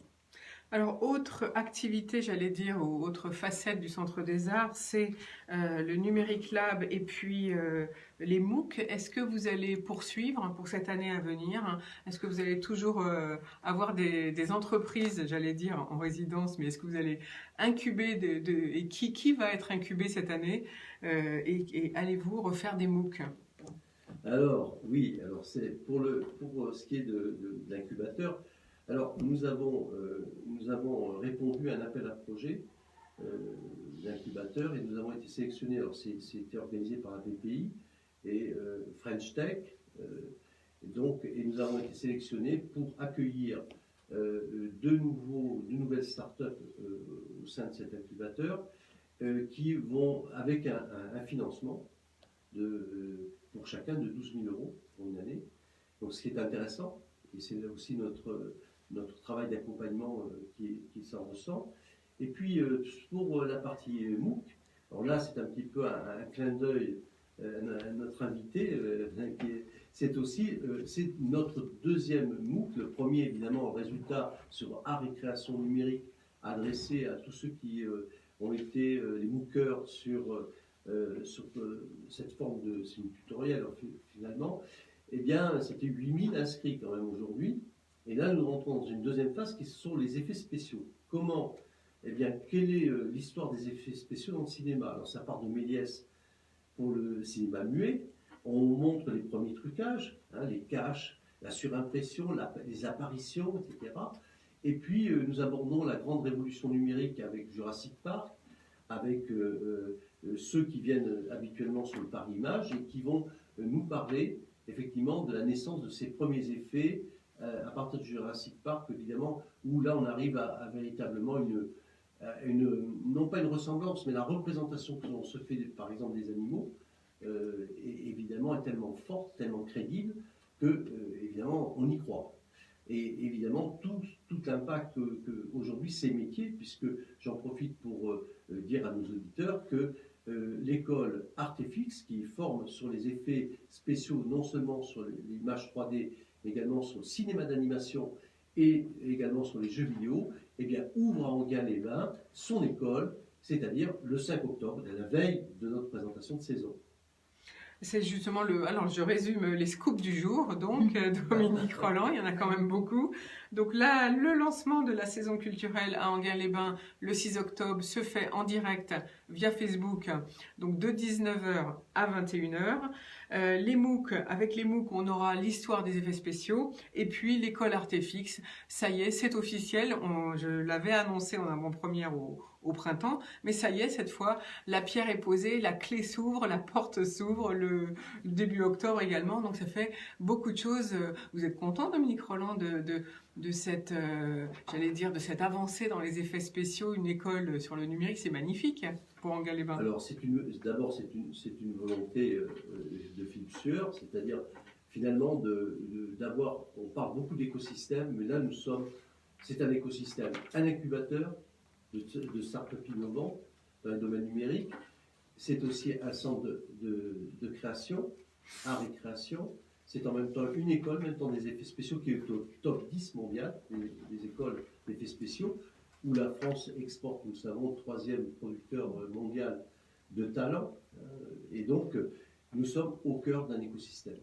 Speaker 1: Alors, autre activité, j'allais dire, ou autre facette du Centre des Arts, c'est le Numérique Lab et puis les MOOC. Est-ce que vous allez poursuivre pour cette année à venir? Est-ce que vous allez toujours avoir des entreprises, j'allais dire, en résidence, mais est-ce que vous allez incuber et qui va être incubé cette année et allez-vous refaire des MOOC?
Speaker 3: Alors, oui, c'est pour ce qui est de l'incubateur. Alors, nous avons répondu à un appel à projet d'incubateur et nous avons été sélectionnés. Alors, c'était organisé par la BPI et French Tech. Et nous avons été sélectionnés pour accueillir deux nouvelles startups au sein de cet incubateur qui vont, avec un financement pour chacun de 12 000 € pour une année. Donc, ce qui est intéressant, et c'est là aussi notre travail d'accompagnement qui s'en ressent. Et puis, pour la partie MOOC, alors là, c'est un petit peu un clin d'œil à notre invité. C'est notre deuxième MOOC, le premier, évidemment, résultat sur art et création numérique, adressé à tous ceux qui ont été les MOOCers sur cette forme c'est une tutoriel, finalement. Eh bien, c'était 8000 inscrits quand même aujourd'hui. Et là, nous rentrons dans une deuxième phase qui sont les effets spéciaux. Comment? Eh bien, quelle est l'histoire des effets spéciaux dans le cinéma? Alors, ça part de Méliès pour le cinéma muet. On montre les premiers trucages, les caches, la surimpression, les apparitions, etc. Et puis, nous abordons la grande révolution numérique avec Jurassic Park, avec ceux qui viennent habituellement sur le Paris Images et qui vont nous parler effectivement de la naissance de ces premiers effets à partir de Jurassic Park, évidemment, où là on arrive à véritablement non pas une ressemblance, mais la représentation que l'on se fait par exemple des animaux, évidemment est tellement forte, tellement crédible, que évidemment on y croit. et évidemment tout l'impact qu'aujourd'hui ces métiers, puisque j'en profite pour dire à nos auditeurs que l'école Artefix, qui forme sur les effets spéciaux, non seulement sur l'image 3D, mais également sur le cinéma d'animation et également sur les jeux vidéo, eh bien, ouvre à Enghien-les-Bains son école, c'est-à-dire le 5 octobre, à la veille de notre présentation de saison.
Speaker 1: C'est justement le... Alors, je résume les scoops du jour, donc, Dominique Rolland, il y en a quand même beaucoup. Donc là, le lancement de la saison culturelle à Enghien-les-Bains, le 6 octobre, se fait en direct via Facebook, donc de 19h à 21h. Les MOOC, avec les MOOC, on aura l'histoire des effets spéciaux, et puis l'école Artefix, ça y est, c'est officiel, je l'avais annoncé en avant-première au printemps, mais ça y est, cette fois, la pierre est posée, la clé s'ouvre, la porte s'ouvre, le début octobre également, donc ça fait beaucoup de choses. Vous êtes content, Dominique Rolland, de cette, j'allais dire, de cette avancée dans les effets spéciaux, une école sur le numérique, c'est magnifique pour Enghien-les-Bains.
Speaker 3: Alors, d'abord, c'est une volonté de Philippe Sueur, c'est-à-dire finalement d'avoir, on parle beaucoup d'écosystème, mais là c'est un écosystème, un incubateur de start-up innovants dans le domaine numérique, c'est aussi un centre de création, art et création, c'est en même temps une école, en même temps des effets spéciaux qui est au top 10 mondial, des écoles d'effets spéciaux, où la France exporte, nous savons, le 3e producteur mondial de talent, et donc nous sommes au cœur d'un écosystème.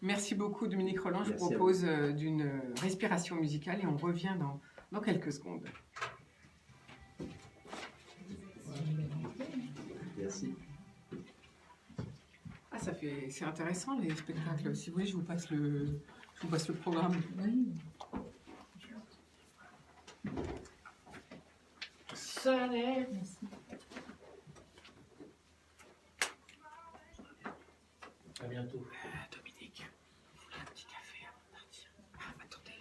Speaker 1: Merci beaucoup, Dominique Rolland. Je vous propose d'une respiration musicale et on revient dans quelques secondes.
Speaker 3: Merci.
Speaker 1: Ah, c'est intéressant les spectacles. Si vous voulez, je vous passe le programme.
Speaker 2: Oui. Merci.
Speaker 6: À bientôt.
Speaker 1: Dominique, vous voulez un petit café avant de partir? Ah, attendez.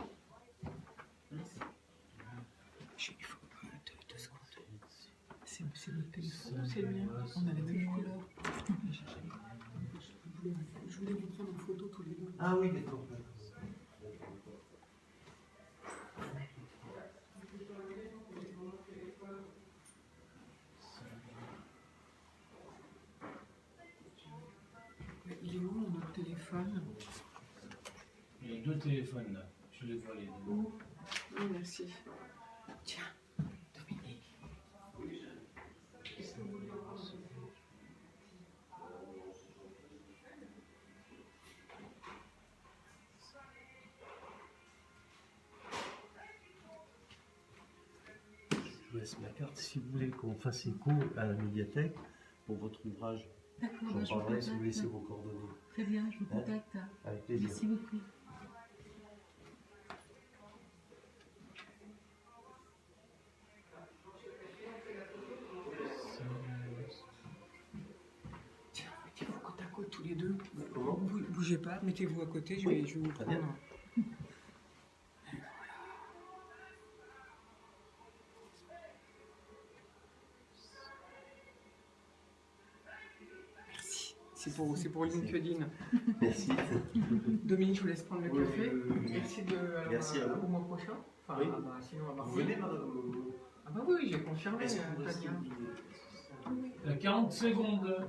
Speaker 1: J'ai une photo de 2 secondes. C'est le téléphone ou c'est le mien? On a la même couleur. Je voulais vous prendre en photo tous les deux.
Speaker 3: Ah oui, d'accord.
Speaker 1: Il est où notre téléphone?
Speaker 6: Il y a 2 téléphones là. Je les vois les 2.
Speaker 1: Oh, merci. Tiens, Dominique.
Speaker 3: Je vous laisse ma carte. Si vous voulez qu'on fasse écho à la médiathèque pour votre ouvrage,
Speaker 2: D'accord,
Speaker 3: j'en parlerai si vous laissez vos coordonnées.
Speaker 2: Très bien, je vous contacte.
Speaker 3: Avec plaisir.
Speaker 2: Merci beaucoup.
Speaker 1: Tiens, mettez-vous côte à côte tous les deux.
Speaker 3: Comment?
Speaker 1: Bougez pas, mettez-vous à côté, je vais vous
Speaker 3: très bien.
Speaker 1: prendre. Merci. C'est pour LinkedIn.
Speaker 3: Merci.
Speaker 1: Dominique, je vous laisse prendre le café. Merci
Speaker 3: Merci à vous.
Speaker 1: au mois prochain. Enfin,
Speaker 3: Oui.
Speaker 1: sinon, à
Speaker 3: Vous venez,
Speaker 1: Ah bah oui, j'ai confirmé.
Speaker 3: est-ce que vous restez
Speaker 1: Tania.
Speaker 6: Il y a 40 secondes.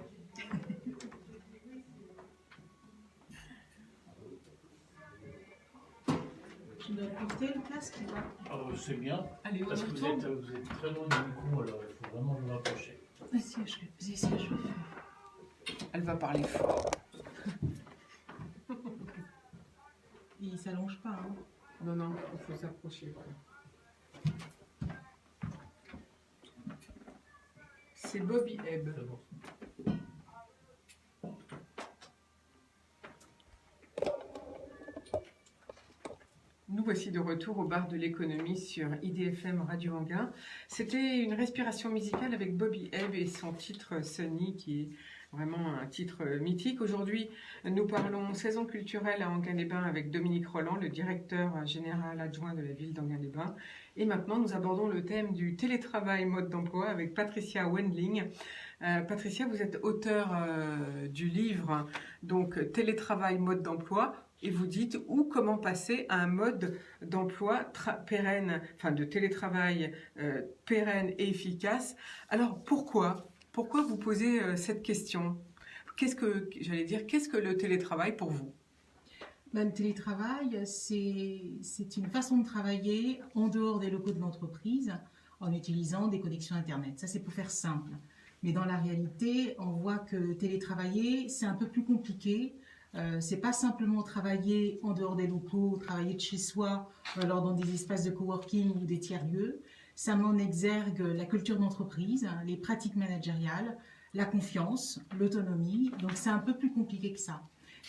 Speaker 2: Je dois porter le casque là.
Speaker 6: Ah bah, c'est bien.
Speaker 1: Allez, on
Speaker 6: Parce que vous
Speaker 1: retourne.
Speaker 6: êtes très loin du micro, alors il faut vraiment vous rapprocher.
Speaker 2: C'est ce que je vais faire.
Speaker 1: Elle va parler fort.
Speaker 2: Il s'allonge pas. Hein.
Speaker 1: Non, non, il faut s'approcher. C'est Bobby Ebb.
Speaker 6: C'est bon.
Speaker 1: Nous voici de retour au bar de l'économie sur IDFM Radio Enghien. C'était une respiration musicale avec Bobby Ebb et son titre Sunny, qui est vraiment un titre mythique. Aujourd'hui, nous parlons saison culturelle à Enghien-les-Bains avec Dominique Rolland, le directeur général adjoint de la ville d'Enghien-les-Bains. Et maintenant, nous abordons le thème du télétravail mode d'emploi avec Patricia Wendling. Patricia, vous êtes auteure du livre donc Télétravail mode d'emploi Et vous dites ou comment passer à un mode d'emploi pérenne, enfin de télétravail pérenne et efficace. Alors pourquoi vous posez cette question? Qu'est-ce que le télétravail pour vous?
Speaker 2: Le télétravail, c'est une façon de travailler en dehors des locaux de l'entreprise en utilisant des connexions Internet. Ça, c'est pour faire simple. Mais dans la réalité, on voit que télétravailler, c'est un peu plus compliqué. C'est pas simplement travailler en dehors des locaux, travailler de chez soi, alors dans des espaces de coworking ou des tiers-lieux. Ça met en exergue la culture d'entreprise, les pratiques managériales, la confiance, l'autonomie. Donc c'est un peu plus compliqué que ça.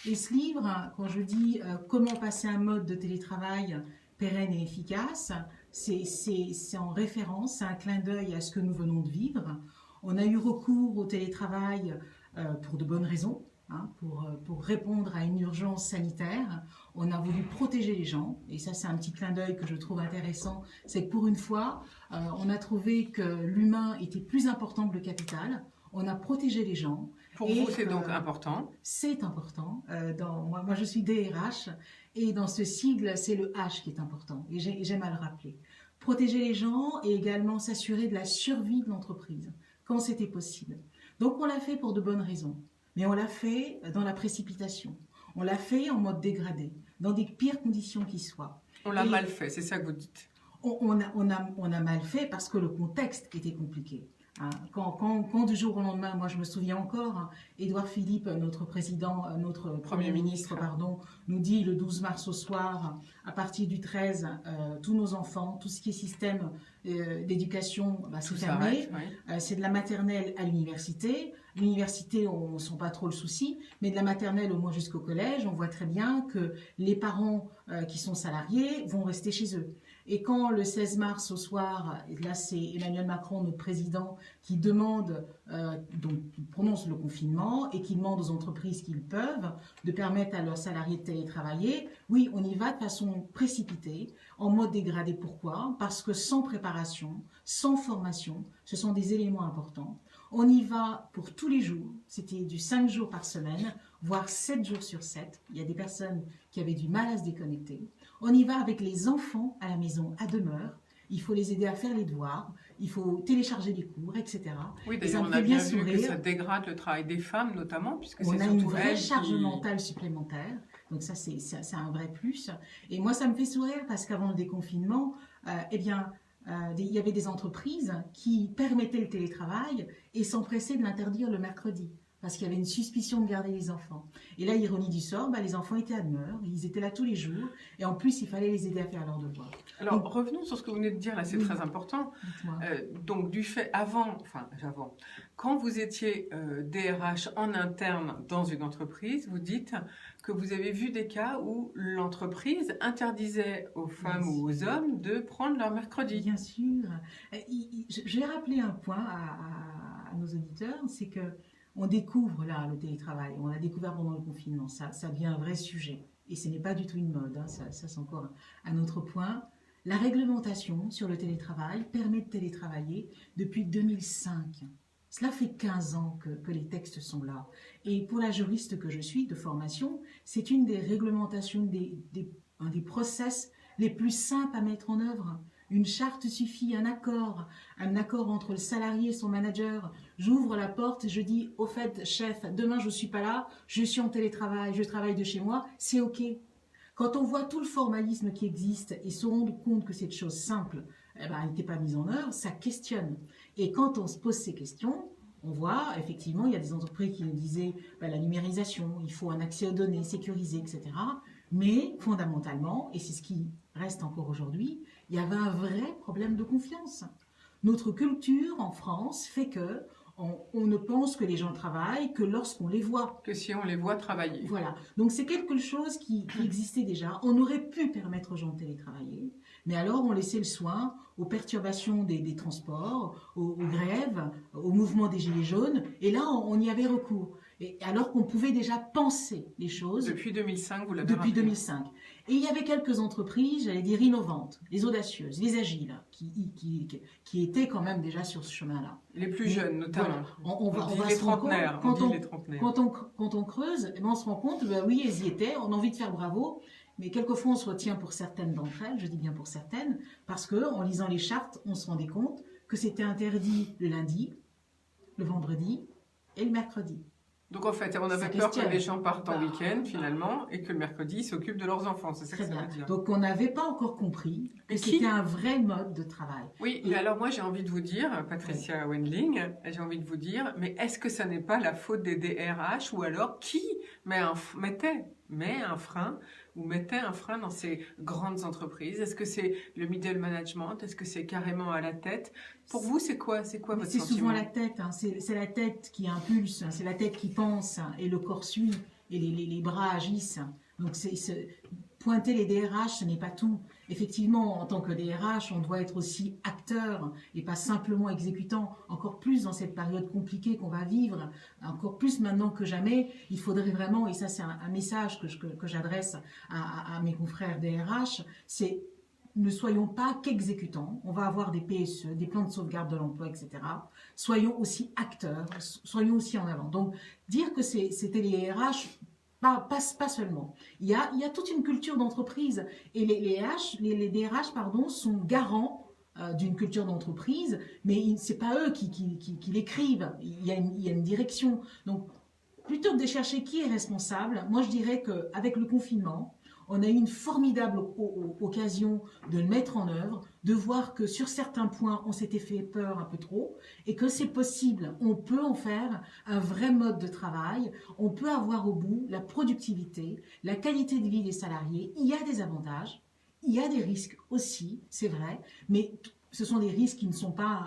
Speaker 2: Et ce livre, quand je dis comment passer un mode de télétravail pérenne et efficace, c'est en référence, c'est un clin d'œil à ce que nous venons de vivre. On a eu recours au télétravail pour de bonnes raisons, hein, pour répondre à une urgence sanitaire. On a voulu protéger les gens, et ça c'est un petit clin d'œil que je trouve intéressant, c'est que pour une fois, on a trouvé que l'humain était plus important que le capital. On a protégé les gens.
Speaker 1: Pour vous, c'est donc important?
Speaker 2: C'est important. Moi, je suis DRH, et dans ce sigle, c'est le H qui est important, et j'aime à le rappeler. Protéger les gens et également s'assurer de la survie de l'entreprise, quand c'était possible. Donc, on l'a fait pour de bonnes raisons, mais on l'a fait dans la précipitation. On l'a fait en mode dégradé, dans des pires conditions qui soient.
Speaker 1: On l'a mal fait, c'est ça que vous dites?
Speaker 2: On a mal fait parce que le contexte était compliqué. Quand du jour au lendemain, moi je me souviens encore, Édouard Philippe, notre Premier ministre, nous dit le 12 mars au soir, à partir du 13, tous nos enfants, tout ce qui est système d'éducation, c'est fermé. Oui. C'est de la maternelle à l'université. L'université, on ne sent pas trop le souci, mais de la maternelle au moins jusqu'au collège, on voit très bien que les parents qui sont salariés vont rester chez eux. Et quand le 16 mars au soir, là c'est Emmanuel Macron, notre président, qui demande, donc qui prononce le confinement et qui demande aux entreprises qu'ils peuvent de permettre à leurs salariés de télétravailler, oui, on y va de façon précipitée, en mode dégradé. Pourquoi? Parce que sans préparation, sans formation, ce sont des éléments importants. On y va pour tous les jours, c'était du 5 jours par semaine, voire 7 jours sur 7. Il y a des personnes qui avaient du mal à se déconnecter. On y va avec les enfants à la maison, à demeure. Il faut les aider à faire les devoirs, il faut télécharger des cours, etc.
Speaker 1: Oui, d'ailleurs, on a bien vu que ça dégrade le travail des femmes, notamment, puisque c'est surtout elles qui...
Speaker 2: On a une vraie charge mentale supplémentaire, donc ça, c'est un vrai plus. Et moi, ça me fait sourire, parce qu'avant le déconfinement, il y avait des entreprises qui permettaient le télétravail et s'empressaient de l'interdire le mercredi, parce qu'il y avait une suspicion de garder les enfants. Et là, ironie du sort, les enfants étaient à demeure, ils étaient là tous les jours, et en plus, il fallait les aider à faire leurs devoirs.
Speaker 1: Alors, revenons sur ce que vous venez de dire, là, c'est très important. Donc, du fait, quand vous étiez DRH en interne dans une entreprise, vous dites que vous avez vu des cas où l'entreprise interdisait aux femmes ou aux hommes de prendre leur mercredi.
Speaker 2: Bien sûr. Je vais rappeler un point à nos auditeurs, c'est que on découvre là le télétravail, on l'a découvert pendant le confinement, ça devient un vrai sujet. Et ce n'est pas du tout une mode, ça c'est encore un autre point. La réglementation sur le télétravail permet de télétravailler depuis 2005. Cela fait 15 ans que les textes sont là. Et pour la juriste que je suis de formation, c'est une des réglementations, un des process les plus simples à mettre en œuvre. Une charte suffit, un accord entre le salarié et son manager. J'ouvre la porte, je dis au fait, chef, demain je ne suis pas là, je suis en télétravail, je travaille de chez moi, c'est OK. Quand on voit tout le formalisme qui existe et se rendre compte que cette chose simple n'était pas mise en œuvre, ça questionne. Et quand on se pose ces questions, on voit effectivement, il y a des entreprises qui nous disaient la numérisation, il faut un accès aux données sécurisé, etc. Mais fondamentalement, et c'est ce qui reste encore aujourd'hui, il y avait un vrai problème de confiance. Notre culture en France fait que on ne pense que les gens travaillent que lorsqu'on les voit.
Speaker 1: Que si on les voit travailler.
Speaker 2: Voilà. Donc c'est quelque chose qui existait déjà. On aurait pu permettre aux gens de télétravailler, mais alors on laissait le soin aux perturbations des transports, aux grèves, au mouvement des Gilets jaunes, et là on y avait recours. Et alors qu'on pouvait déjà penser les choses
Speaker 1: Depuis 2005, vous l'avez
Speaker 2: depuis
Speaker 1: rappelé.
Speaker 2: 2005. Et il y avait quelques entreprises, j'allais dire innovantes, les audacieuses, les agiles, qui étaient quand même déjà sur ce chemin-là.
Speaker 1: Les plus
Speaker 2: Mais
Speaker 1: jeunes, notamment.
Speaker 2: voilà, on va
Speaker 1: dit les
Speaker 2: se rendre compte,
Speaker 1: trentenaires. On dit les trentenaires.
Speaker 2: quand on creuse, eh ben, on se rend compte, ben oui, elles y étaient, on a envie de faire bravo, mais quelquefois on se retient pour certaines d'entre elles, je dis bien pour certaines, parce que en lisant les chartes, on se rendait compte que c'était interdit le lundi, le vendredi et le mercredi.
Speaker 1: Donc en fait, on avait
Speaker 2: Ça
Speaker 1: peur que
Speaker 2: questionne.
Speaker 1: les gens partent en
Speaker 2: Bah,
Speaker 1: week-end finalement et que le mercredi ils s'occupent de leurs enfants. C'est ça que
Speaker 2: Très
Speaker 1: ça
Speaker 2: bien.
Speaker 1: veut dire.
Speaker 2: Donc on n'avait pas encore compris que
Speaker 1: Et qui
Speaker 2: c'était un vrai mode de travail.
Speaker 1: Oui, mais alors moi j'ai envie de vous dire, Patricia Wendling, j'ai envie de vous dire, mais est-ce que ça n'est pas la faute des DRH ou alors qui met un frein ou mettait un frein dans ces grandes entreprises? Est-ce que c'est le middle management? Est-ce que c'est carrément à la tête? Pour vous, c'est quoi votre
Speaker 2: C'est
Speaker 1: sentiment?
Speaker 2: souvent la tête, hein. C'est la tête qui impulse, c'est la tête qui pense et le corps suit et les bras agissent. Donc pointer les DRH, ce n'est pas tout. Effectivement, en tant que DRH, on doit être aussi acteur et pas simplement exécutant. Encore plus dans cette période compliquée qu'on va vivre, encore plus maintenant que jamais, il faudrait vraiment, et ça c'est un message que j'adresse à mes confrères DRH, c'est ne soyons pas qu'exécutants. On va avoir des PSE, des plans de sauvegarde de l'emploi, etc. Soyons aussi acteurs, soyons aussi en avant. Donc, dire que c'était les RH, pas seulement. Il y a toute une culture d'entreprise et les DRH sont garants d'une culture d'entreprise, mais c'est pas eux qui l'écrivent. Il y a une direction. Donc, plutôt que de chercher qui est responsable, moi je dirais qu'avec le confinement, on a eu une formidable occasion de le mettre en œuvre, de voir que sur certains points, on s'était fait peur un peu trop et que c'est possible. On peut en faire un vrai mode de travail. On peut avoir au bout la productivité, la qualité de vie des salariés. Il y a des avantages, il y a des risques aussi, c'est vrai, mais ce sont des risques qui ne sont pas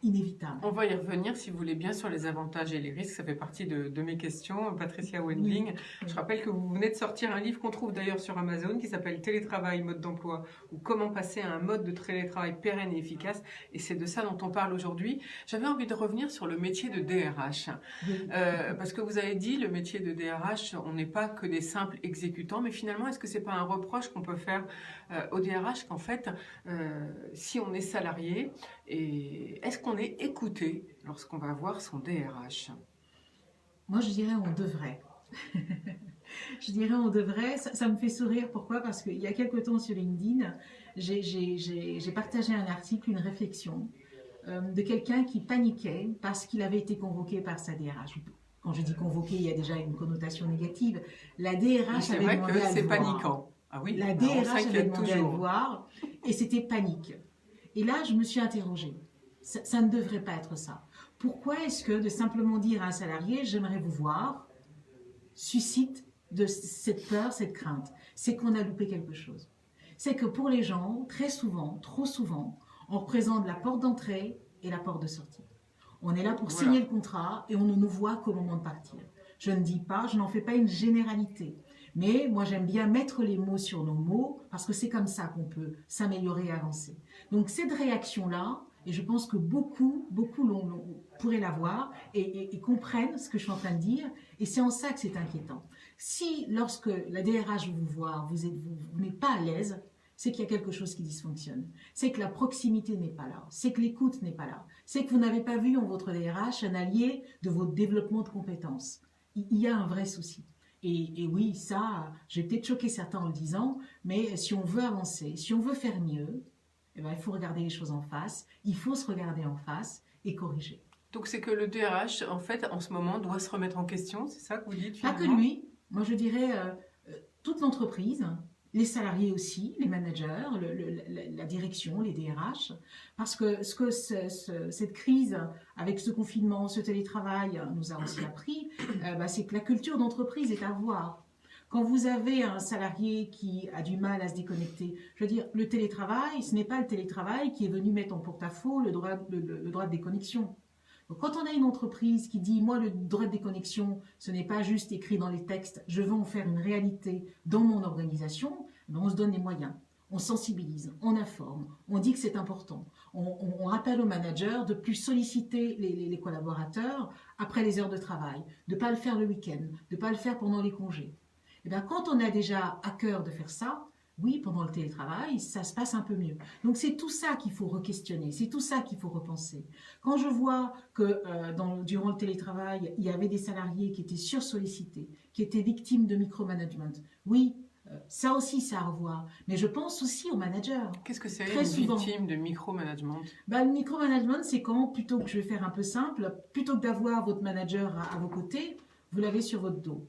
Speaker 2: inévitables.
Speaker 1: On va y revenir, si vous voulez bien, sur les avantages et les risques. Ça fait partie de mes questions. Patricia Wendling, je rappelle que vous venez de sortir un livre qu'on trouve d'ailleurs sur Amazon qui s'appelle Télétravail, mode d'emploi ou comment passer à un mode de télétravail pérenne et efficace. Et c'est de ça dont on parle aujourd'hui. J'avais envie de revenir sur le métier de DRH. Parce que vous avez dit, le métier de DRH, on n'est pas que des simples exécutants. Mais finalement, est-ce que c'est pas un reproche qu'on peut faire au DRH qu'en fait, si on est salarié, et est-ce qu'on est écouté lorsqu'on va voir son DRH?
Speaker 2: Moi, je dirais on devrait. Je dirais on devrait. Ça me fait sourire. Pourquoi? Parce qu'il y a quelque temps sur LinkedIn, j'ai partagé un article, une réflexion de quelqu'un qui paniquait parce qu'il avait été convoqué par sa DRH. Quand je dis convoqué, il y a déjà une connotation négative. La DRH
Speaker 1: C'est
Speaker 2: avait
Speaker 1: vrai
Speaker 2: demandé
Speaker 1: que
Speaker 2: à le
Speaker 1: c'est
Speaker 2: voir.
Speaker 1: paniquant. Ah oui,
Speaker 2: La
Speaker 1: on
Speaker 2: DRH avait
Speaker 1: s'inquiète
Speaker 2: demandé à le
Speaker 1: toujours.
Speaker 2: voir et c'était panique. Et là, je me suis interrogée. Ça ne devrait pas être ça. Pourquoi est-ce que de simplement dire à un salarié « j'aimerais vous voir » suscite de cette peur, cette crainte? C'est qu'on a loupé quelque chose. C'est que pour les gens, très souvent, trop souvent, on représente la porte d'entrée et la porte de sortie. On est là pour signer le contrat et on ne nous voit qu'au moment de partir. Je ne dis pas, je n'en fais pas une généralité. Mais moi, j'aime bien mettre les mots sur nos mots parce que c'est comme ça qu'on peut s'améliorer et avancer. Donc, cette réaction-là, et je pense que beaucoup pourraient l'avoir et comprennent ce que je suis en train de dire. Et c'est en ça que c'est inquiétant. Si, lorsque la DRH vous voit, vous n'êtes pas à l'aise, c'est qu'il y a quelque chose qui dysfonctionne. C'est que la proximité n'est pas là. C'est que l'écoute n'est pas là. C'est que vous n'avez pas vu en votre DRH un allié de votre développement de compétences. Il y a un vrai souci. Et oui, ça, je vais peut-être choquer certains en le disant, mais si on veut avancer, si on veut faire mieux, eh bien, il faut regarder les choses en face, il faut se regarder en face et corriger.
Speaker 1: Donc c'est que le DRH, en fait, en ce moment, doit se remettre en question, c'est ça que vous dites
Speaker 2: Pas
Speaker 1: finalement?
Speaker 2: que lui, moi je dirais toute l'entreprise, les salariés aussi, les managers, la direction, les DRH, parce que cette crise avec ce confinement, ce télétravail nous a aussi appris, c'est que la culture d'entreprise est à revoir. Quand vous avez un salarié qui a du mal à se déconnecter, je veux dire, le télétravail, ce n'est pas le télétravail qui est venu mettre en porte-à-faux le droit de déconnexion. Donc, quand on a une entreprise qui dit « moi, le droit de déconnexion, ce n'est pas juste écrit dans les textes, je veux en faire une réalité dans mon organisation », on se donne les moyens. On sensibilise, on informe, on dit que c'est important. On rappelle aux managers de plus solliciter les collaborateurs après les heures de travail, de ne pas le faire le week-end, de ne pas le faire pendant les congés. Et bien, quand on a déjà à cœur de faire ça, oui, pendant le télétravail, ça se passe un peu mieux. Donc, c'est tout ça qu'il faut re-questionner, c'est tout ça qu'il faut repenser. Quand je vois que durant le télétravail, il y avait des salariés qui étaient sursollicités, qui étaient victimes de micromanagement, oui, ça aussi, c'est à revoir. Mais je pense aussi aux managers.
Speaker 1: Qu'est-ce que c'est
Speaker 2: Très
Speaker 1: une
Speaker 2: souvent.
Speaker 1: victime de micromanagement?
Speaker 2: Le micromanagement, c'est quand, plutôt que, je vais faire un peu simple, plutôt que d'avoir votre manager à vos côtés, vous l'avez sur votre dos.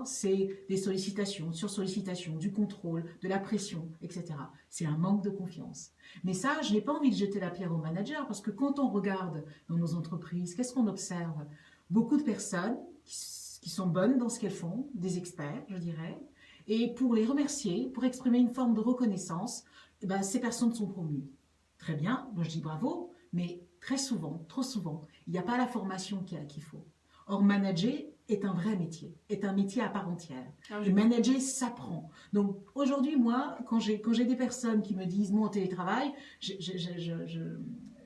Speaker 2: C'est des sollicitations, sursollicitations, du contrôle, de la pression, etc. C'est un manque de confiance. Mais ça, je n'ai pas envie de jeter la pierre aux managers parce que quand on regarde dans nos entreprises, qu'est-ce qu'on observe? Beaucoup de personnes qui sont bonnes dans ce qu'elles font, des experts, je dirais, et pour les remercier, pour exprimer une forme de reconnaissance, ces personnes sont promues. Très bien, moi je dis bravo, mais très souvent, trop souvent, il n'y a pas la formation qu'il faut. Or, manager est un vrai métier, est un métier à part entière. Le manager s'apprend. Donc aujourd'hui, moi, quand j'ai des personnes qui me disent, moi en télétravail,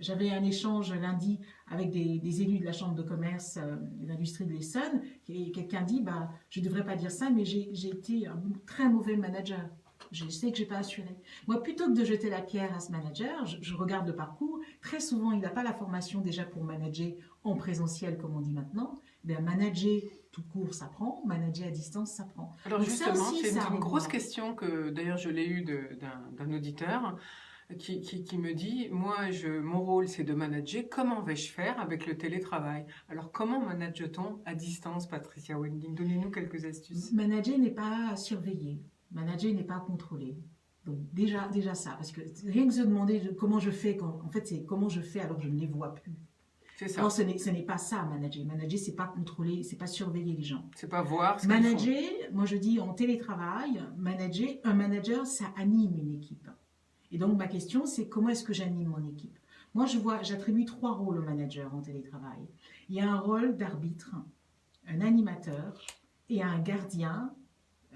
Speaker 2: j'avais un échange lundi avec des élus de la Chambre de commerce et d'industrie de l'Essonne, et quelqu'un dit, je ne devrais pas dire ça, mais j'ai été un très mauvais manager. Je sais que je n'ai pas assuré. Moi, plutôt que de jeter la pierre à ce manager, je regarde le parcours. Très souvent, il n'a pas la formation déjà pour manager en présentiel, comme on dit maintenant. Manager tout court, ça prend. Manager à distance, ça prend.
Speaker 1: Alors
Speaker 2: donc
Speaker 1: justement, c'est une grosse
Speaker 2: revoir.
Speaker 1: question que d'ailleurs je l'ai eue d'un auditeur qui me dit, moi mon rôle c'est de manager, comment vais-je faire avec le télétravail? Alors comment manage-t-on à distance, Patricia Wending? Donnez-nous quelques astuces.
Speaker 2: Manager n'est pas surveillé, manager n'est pas contrôlé. Donc déjà ça, parce que rien que se demander comment je fais, en fait c'est comment je fais alors que je ne les vois plus.
Speaker 1: C'est ça.
Speaker 2: Alors ce n'est pas ça, manager. Manager, c'est pas contrôler, c'est pas surveiller les gens.
Speaker 1: C'est pas voir ce qu'ils
Speaker 2: Manager, moi je dis en télétravail, un manager, ça anime une équipe. Et donc ma question, c'est comment est-ce que j'anime mon équipe? Moi, j'attribue 3 rôles au manager en télétravail. Il y a un rôle d'arbitre, un animateur et un gardien,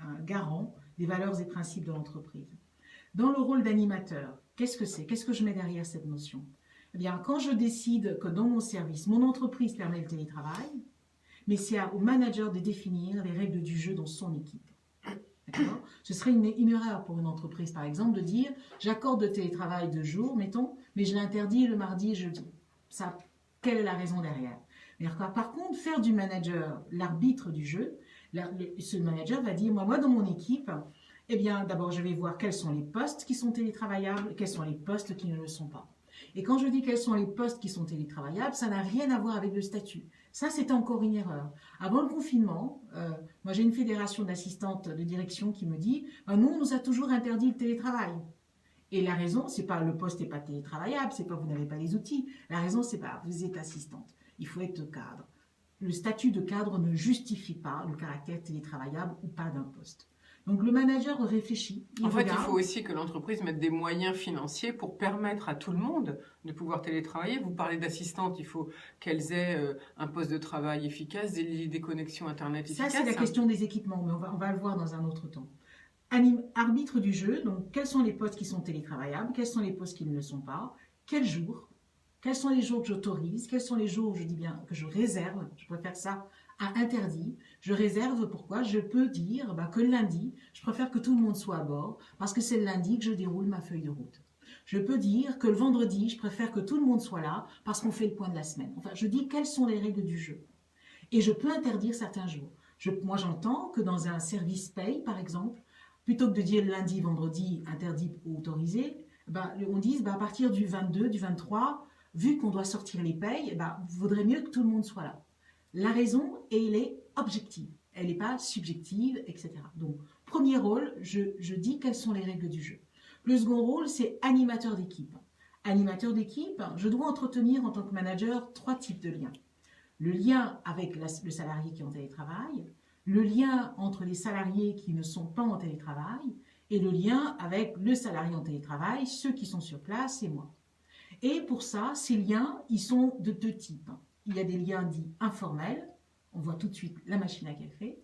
Speaker 2: un garant des valeurs et principes de l'entreprise. Dans le rôle d'animateur, qu'est-ce que c'est? Qu'est-ce que je mets derrière cette notion? Eh bien, quand je décide que dans mon service, mon entreprise permet le télétravail, mais c'est au manager de définir les règles du jeu dans son équipe. D'accord? Ce serait une erreur pour une entreprise, par exemple, de dire j'accorde le télétravail 2 jours, mettons, mais je l'interdis le mardi et jeudi. Ça, quelle est la raison derrière? Par contre, faire du manager l'arbitre du jeu, ce manager va dire moi dans mon équipe, eh bien, d'abord, je vais voir quels sont les postes qui sont télétravaillables, quels sont les postes qui ne le sont pas. Et quand je dis quels sont les postes qui sont télétravaillables, ça n'a rien à voir avec le statut. Ça, c'est encore une erreur. Avant le confinement, moi j'ai une fédération d'assistantes de direction qui me dit nous, on nous a toujours interdit le télétravail. Et la raison, c'est pas le poste n'est pas télétravaillable, c'est pas vous n'avez pas les outils. La raison, c'est pas vous êtes assistante. Il faut être cadre. Le statut de cadre ne justifie pas le caractère télétravaillable ou pas d'un poste. Donc le manager réfléchit.
Speaker 1: En fait, il faut aussi que l'entreprise mette des moyens financiers pour permettre à tout le monde de pouvoir télétravailler. Vous parlez d'assistantes, il faut qu'elles aient un poste de travail efficace, des connexions Internet efficaces.
Speaker 2: Ça, c'est la question des équipements, mais on va le voir dans un autre temps. Arbitre du jeu, donc quels sont les postes qui sont télétravaillables, quels sont les postes qui ne le sont pas, quels jours, quels sont les jours que j'autorise, quels sont les jours, je dis bien, que je réserve, je préfère ça à interdit. Je réserve pourquoi je peux dire que le lundi, je préfère que tout le monde soit à bord parce que c'est le lundi que je déroule ma feuille de route. Je peux dire que le vendredi, je préfère que tout le monde soit là parce qu'on fait le point de la semaine. Enfin, je dis quelles sont les règles du jeu. Et je peux interdire certains jours. Moi, j'entends que dans un service paye, par exemple, plutôt que de dire lundi, vendredi, interdit ou autorisé, on dit à partir du 22, du 23, vu qu'on doit sortir les payes, il vaudrait mieux que tout le monde soit là. La raison, elle est objective, elle n'est pas subjective, etc. Donc, premier rôle, je dis quelles sont les règles du jeu. Le second rôle, c'est animateur d'équipe. Animateur d'équipe, je dois entretenir en tant que manager 3 types de liens. Le lien avec le salarié qui est en télétravail, le lien entre les salariés qui ne sont pas en télétravail, et le lien avec le salarié en télétravail, ceux qui sont sur place et moi. Et pour ça, ces liens, ils sont de 2 types. Il y a des liens dits informels, on voit tout de suite la machine à café,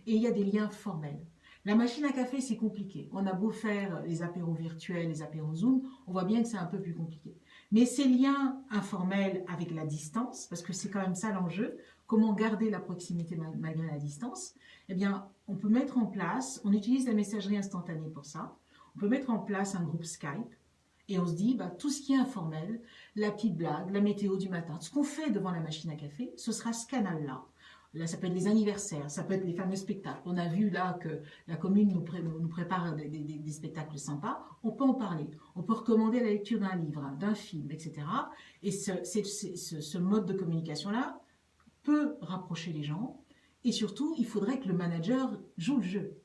Speaker 2: et il y a des liens formels. La machine à café, c'est compliqué. On a beau faire les apéros virtuels, les apéros Zoom, on voit bien que c'est un peu plus compliqué. Mais ces liens informels avec la distance, parce que c'est quand même ça l'enjeu, comment garder la proximité malgré la distance, eh bien, on peut mettre en place, on utilise la messagerie instantanée pour ça, on peut mettre en place un groupe Skype, et on se dit, bah, tout ce qui est informel, la petite blague, la météo du matin, ce qu'on fait devant la machine à café, ce sera ce canal-là. Là, ça peut être les anniversaires, ça peut être les fameux spectacles. On a vu là que la commune nous prépare des spectacles sympas. On peut en parler. On peut recommander la lecture d'un livre, d'un film, etc. Et ce mode de communication-là peut rapprocher les gens. Et surtout, il faudrait que le manager joue le jeu.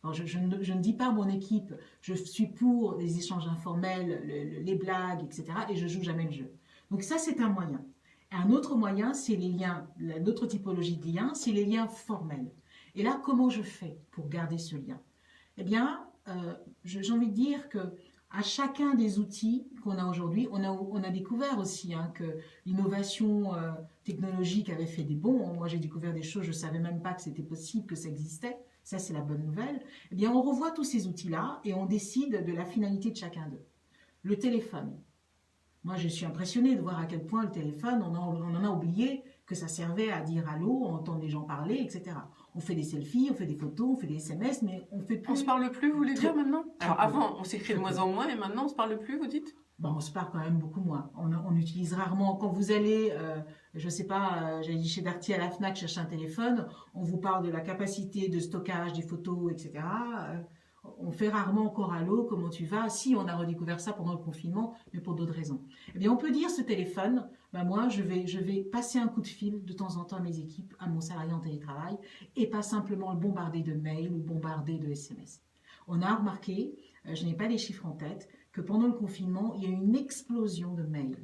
Speaker 2: Alors, je ne dis pas à mon équipe, je suis pour les échanges informels, les blagues, etc. Et je joue jamais le jeu. Donc ça, c'est un moyen. Un autre moyen, c'est les liens, l'autre typologie de liens, c'est les liens formels. Et là, comment je fais pour garder ce lien? Eh bien, j'ai envie de dire que à chacun des outils qu'on a aujourd'hui, on a découvert aussi que l'innovation technologique avait fait des bons. Moi, j'ai découvert des choses, je ne savais même pas que c'était possible, que ça existait. Ça, c'est la bonne nouvelle. Eh bien, on revoit tous ces outils-là et on décide de la finalité de chacun d'eux. Le téléphone. Moi, je suis impressionnée de voir à quel point le téléphone, on en a oublié que ça servait à dire allô, entendre les gens parler, etc. On fait des selfies, on fait des photos, on fait des SMS, mais on fait plus...
Speaker 1: On se parle plus, vous voulez dire maintenant? Alors
Speaker 2: Très peu.
Speaker 1: avant, on s'écrit de moins en moins et maintenant on se parle plus, vous dites?
Speaker 2: Bon, on se parle quand même beaucoup moins. On utilise rarement. Quand vous allez, je ne sais pas, j'allais dire chez Darty à la Fnac chercher un téléphone, on vous parle de la capacité de stockage des photos, etc. On fait rarement encore allô, comment tu vas? Si, on a redécouvert ça pendant le confinement, mais pour d'autres raisons. Eh bien, on peut dire ce téléphone, ben moi, je vais passer un coup de fil de temps en temps à mes équipes, à mon salarié en télétravail, et pas simplement le bombarder de mails ou bombarder de SMS. On a remarqué, je n'ai pas les chiffres en tête, que pendant le confinement, il y a eu une explosion de mails.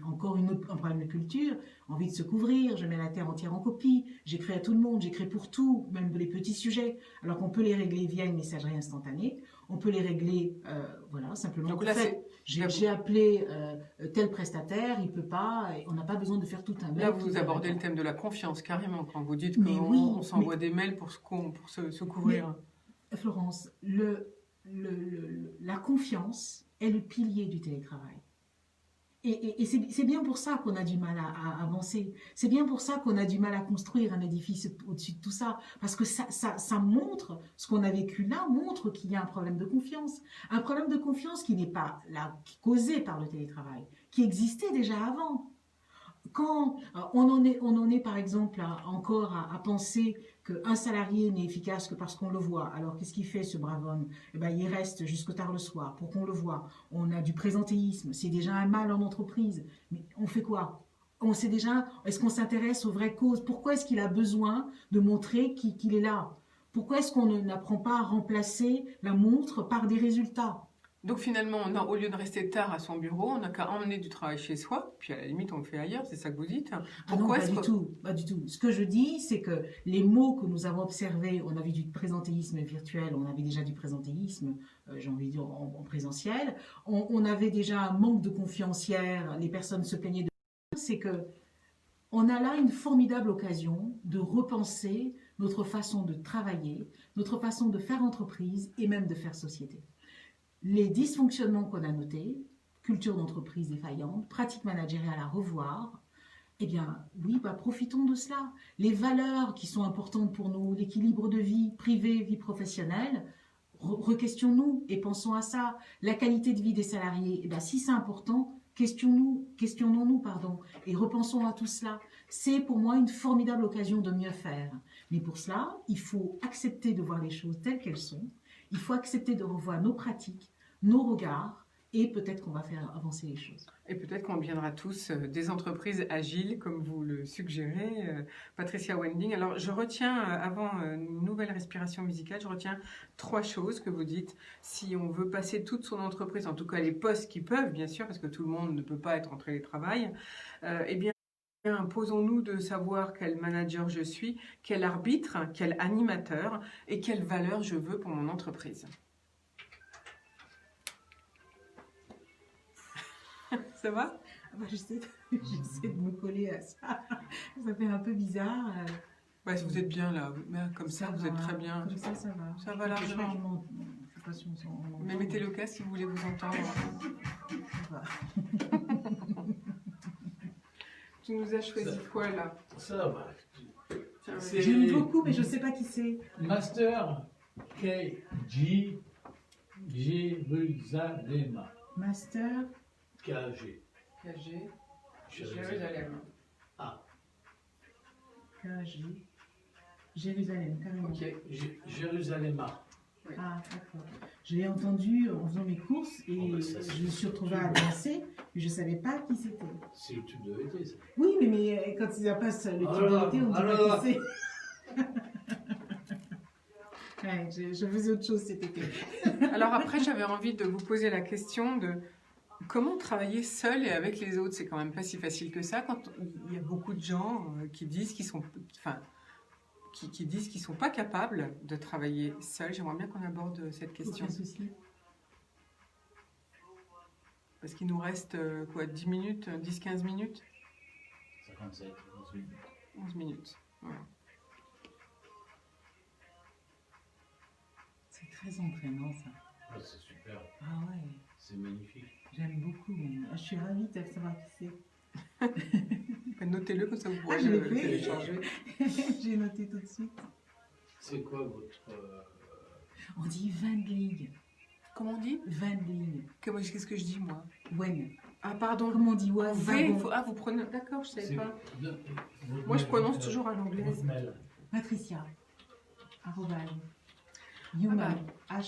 Speaker 2: Encore un problème de culture, envie de se couvrir, je mets la terre entière en copie, j'écris à tout le monde, j'écris pour tout, même les petits sujets, alors qu'on peut les régler via une messagerie instantanée, on peut les régler, voilà, simplement.
Speaker 1: Donc là,
Speaker 2: j'ai appelé tel prestataire, il peut pas, on n'a pas besoin de faire tout un mail.
Speaker 1: Là, vous abordez le thème de la confiance, carrément, quand vous dites
Speaker 2: Mais
Speaker 1: qu'on
Speaker 2: oui,
Speaker 1: on s'envoie des mails pour se couvrir.
Speaker 2: Mais, Florence, la confiance est le pilier du télétravail. Et c'est bien pour ça qu'on a du mal à avancer. C'est bien pour ça qu'on a du mal à construire un édifice au-dessus de tout ça. Parce que ça montre, ce qu'on a vécu là, montre qu'il y a un problème de confiance. Un problème de confiance qui n'est pas là, causé par le télétravail, qui existait déjà avant. Quand on en est par exemple encore à penser qu'un salarié n'est efficace que parce qu'on le voit, alors qu'est-ce qu'il fait ce brave homme? Eh ben, il reste jusqu'au tard le soir pour qu'on le voit. On a du présentéisme, c'est déjà un mal en entreprise. Mais on fait quoi? On sait déjà, est-ce qu'on s'intéresse aux vraies causes? Pourquoi est-ce qu'il a besoin de montrer qu'il est là? Pourquoi est-ce qu'on n'apprend pas à remplacer la montre par des résultats?
Speaker 1: Donc finalement, au lieu de rester tard à son bureau, on n'a qu'à emmener du travail chez soi, puis à la limite on le fait ailleurs, c'est ça que vous dites?
Speaker 2: Pourquoi pas du tout, pas du tout. Ce que je dis, c'est que les mots que nous avons observés, on avait du présentéisme virtuel, on avait déjà du présentéisme, j'ai envie de dire en présentiel, on avait déjà un manque de confiance hier, les personnes se plaignaient de... C'est que on a là une formidable occasion de repenser notre façon de travailler, notre façon de faire entreprise et même de faire société. Les dysfonctionnements qu'on a notés, culture d'entreprise défaillante, pratiques managériales à revoir, eh bien, oui, profitons de cela. Les valeurs qui sont importantes pour nous, l'équilibre de vie privée, vie professionnelle, re-questionnons-nous et pensons à ça. La qualité de vie des salariés, eh bien, si c'est important, questionnons-nous, et repensons à tout cela. C'est pour moi une formidable occasion de mieux faire. Mais pour cela, il faut accepter de voir les choses telles qu'elles sont. Il faut accepter de revoir nos pratiques, nos regards, et peut-être qu'on va faire avancer les choses.
Speaker 1: Et peut-être qu'on deviendra tous des entreprises agiles, comme vous le suggérez, Patricia Wending. Alors, je retiens, avant une nouvelle respiration musicale, je retiens 3 choses que vous dites. Si on veut passer toute son entreprise, en tout cas les postes qui peuvent, bien sûr, parce que tout le monde ne peut pas être en télétravail, eh bien, imposons-nous de savoir quel manager je suis, quel arbitre, quel animateur et quelle valeur je veux pour mon entreprise. Ça va?
Speaker 2: J'essaie de me coller à ça. Ça fait un peu bizarre.
Speaker 1: Ouais, vous êtes bien là, comme ça, vous êtes
Speaker 2: va.
Speaker 1: très bien.
Speaker 2: Comme ça va.
Speaker 1: Ça va largement.
Speaker 2: Franchement, je sais pas si on entend.
Speaker 1: Mais mettez le casque si vous voulez vous entendre.
Speaker 2: Ça va.
Speaker 1: Tu nous as choisi quoi là?
Speaker 6: Ça va.
Speaker 1: Tiens,
Speaker 6: C'est-
Speaker 2: J'aime beaucoup, mais je sais pas qui c'est.
Speaker 6: Master KG Jérusalem.
Speaker 2: Master.
Speaker 6: KG.
Speaker 1: KG,
Speaker 6: Jérusalem.
Speaker 1: Jérusalem.
Speaker 2: KG. Jérusalem, carrément.
Speaker 1: Ok.
Speaker 6: Jérusalem.
Speaker 2: Ah, d'accord. Je l'ai entendu en faisant mes courses et
Speaker 6: Oh, bah, ça, c'est-
Speaker 2: je me suis retrouvée à danser, mais je savais pas qui c'était.
Speaker 6: C'est le tube de l'été, ça.
Speaker 2: Oui, mais quand il passe le
Speaker 6: Ah
Speaker 2: tube
Speaker 6: là,
Speaker 2: d'été, on dit
Speaker 6: ah là
Speaker 2: pas
Speaker 6: là.
Speaker 2: qui c'est. Ouais, je faisais autre chose cet été.
Speaker 1: Alors après, j'avais envie de vous poser la question de comment travailler seul et avec les autres. C'est quand même pas si facile que ça quand il y a beaucoup de gens qui disent qu'ils sont, enfin, qui disent qu'ils sont pas capables de travailler seuls. J'aimerais bien qu'on aborde cette question.
Speaker 2: Aucun souci.
Speaker 1: Parce qu'il nous reste quoi, 10 minutes, 10-15 minutes
Speaker 6: 57, 11 minutes.
Speaker 1: 11 minutes. Voilà.
Speaker 2: C'est très entraînant ça.
Speaker 6: Ah, c'est super.
Speaker 2: Ah ouais,
Speaker 6: C'est magnifique.
Speaker 2: j'aime beaucoup. Même. Je suis ravie de savoir qui
Speaker 1: Notez-le comme ça vous pourrez
Speaker 2: je l'ai
Speaker 1: le
Speaker 2: fait.
Speaker 1: télécharger.
Speaker 2: c'est. J'ai noté tout de suite.
Speaker 6: C'est quoi votre.
Speaker 2: On dit Wendling.
Speaker 1: Comment on dit?
Speaker 2: Wendling.
Speaker 1: Qu'est-ce que je dis moi?
Speaker 2: Wen.
Speaker 1: Ah pardon.
Speaker 2: Comment on dit ouais,
Speaker 1: V,
Speaker 2: wagon.
Speaker 1: ah vous prenez. D'accord, je savais
Speaker 6: c'est-
Speaker 1: pas.
Speaker 6: de- votre
Speaker 1: Moi je
Speaker 6: mail,
Speaker 1: prononce toujours à l'anglaise.
Speaker 6: Votre mail.
Speaker 2: Patricia. Arrobase. Human.
Speaker 6: Ah.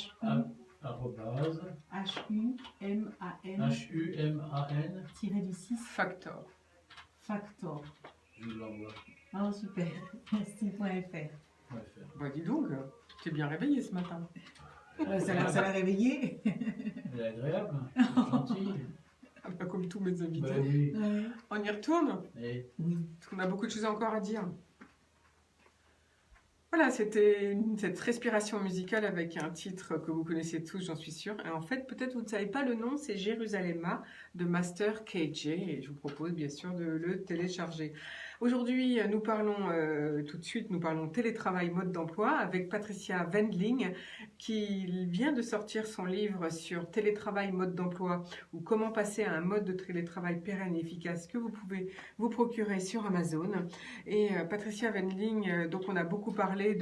Speaker 6: Arrobase.
Speaker 2: H-U-M-A-N.
Speaker 6: HUMAN.
Speaker 2: Tiré du 6.
Speaker 1: Factor.
Speaker 2: Factor.
Speaker 6: Je vous l'envoie.
Speaker 2: Ah, super. Merci.fr.
Speaker 6: .fr.
Speaker 1: Bah dis donc, t'es bien réveillé ce matin.
Speaker 2: Ça l'a réveillé.
Speaker 6: Elle est agréable, elle est gentille.
Speaker 1: Ah bah, comme tous mes invités.
Speaker 6: Bah oui.
Speaker 2: Ouais.
Speaker 1: On y retourne
Speaker 6: Et
Speaker 2: Oui.
Speaker 1: parce qu'on a beaucoup de choses encore à dire. Voilà, c'était cette respiration musicale avec un titre que vous connaissez tous, j'en suis sûre. Et en fait, peut-être vous ne savez pas le nom, c'est Jérusalem de Master KJ. Et je vous propose bien sûr de le télécharger. Aujourd'hui, nous parlons tout de suite, nous parlons télétravail, mode d'emploi avec Patricia Wendling qui vient de sortir son livre sur télétravail, mode d'emploi ou comment passer à un mode de télétravail pérenne et efficace que vous pouvez vous procurer sur Amazon. Et Patricia Wendling, donc on a beaucoup parlé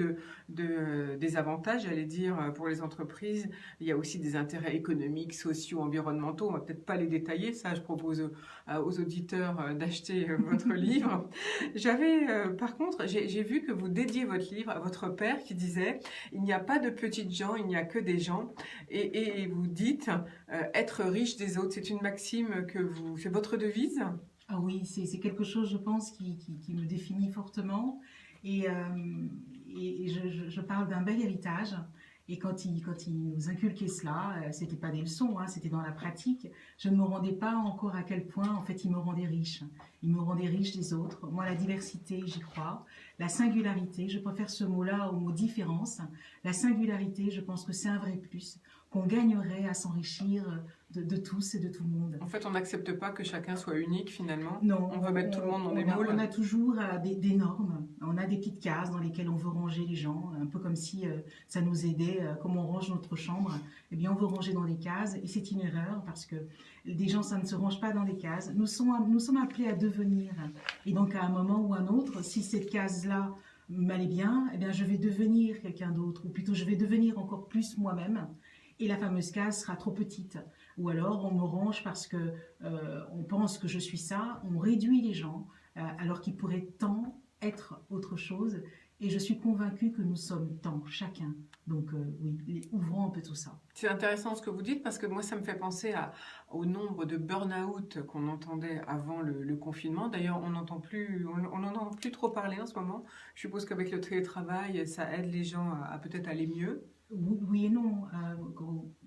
Speaker 1: des avantages, j'allais dire, pour les entreprises. Il y a aussi des intérêts économiques, sociaux, environnementaux. On va peut-être pas les détailler. Ça, je propose aux auditeurs d'acheter votre livre. Par contre, j'ai vu que vous dédiez votre livre à votre père qui disait « Il n'y a pas de petites gens, il n'y a que des gens ». Et vous dites être riche des autres ». C'est une maxime c'est votre devise?
Speaker 2: Ah oui, c'est quelque chose, je pense, qui me définit fortement. Et je parle d'un bel héritage. Et quand il nous inculquait cela, c'était pas des leçons, hein, c'était dans la pratique. Je ne me rendais pas encore à quel point, en fait, il me rendait riche. Il me rendait riche des autres. Moi, la diversité, j'y crois. La singularité, je préfère ce mot-là au mot différence. La singularité, je pense que c'est un vrai plus, qu'on gagnerait à s'enrichir de tous et de tout le monde.
Speaker 1: En fait, on n'accepte pas que chacun soit unique finalement.
Speaker 2: Non,
Speaker 1: On veut mettre tout le monde dans des moules.
Speaker 2: On a toujours des normes, on a des petites cases dans lesquelles on veut ranger les gens, un peu comme si ça nous aidait, comme on range notre chambre. Eh bien, on veut ranger dans des cases et c'est une erreur parce que des gens, ça ne se range pas dans des cases. Nous sommes appelés à devenir. Et donc, à un moment ou un autre, si cette case-là m'allait bien, eh bien, je vais devenir quelqu'un d'autre, ou plutôt je vais devenir encore plus moi-même. Et la fameuse case sera trop petite. Ou alors on me range parce que on pense que je suis ça, on réduit les gens alors qu'ils pourraient tant être autre chose. Et je suis convaincue que nous sommes tant, chacun. Donc oui, ouvrons un peu tout ça.
Speaker 1: C'est intéressant ce que vous dites parce que moi ça me fait penser au nombre de burn-out qu'on entendait avant le confinement. D'ailleurs on n'entend plus trop parler en ce moment. Je suppose qu'avec le télétravail ça aide les gens à peut-être aller mieux.
Speaker 2: Oui et non.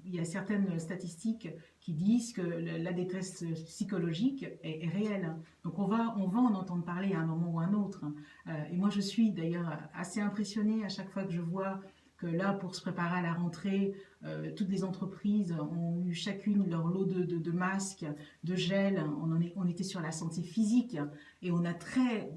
Speaker 2: Il y a certaines statistiques qui disent que la détresse psychologique est réelle. Donc on va en entendre parler à un moment ou à un autre. Et moi je suis d'ailleurs assez impressionnée à chaque fois que je vois que là, pour se préparer à la rentrée, toutes les entreprises ont eu chacune leur lot de masques, de gel. On était sur la santé physique et il y en a très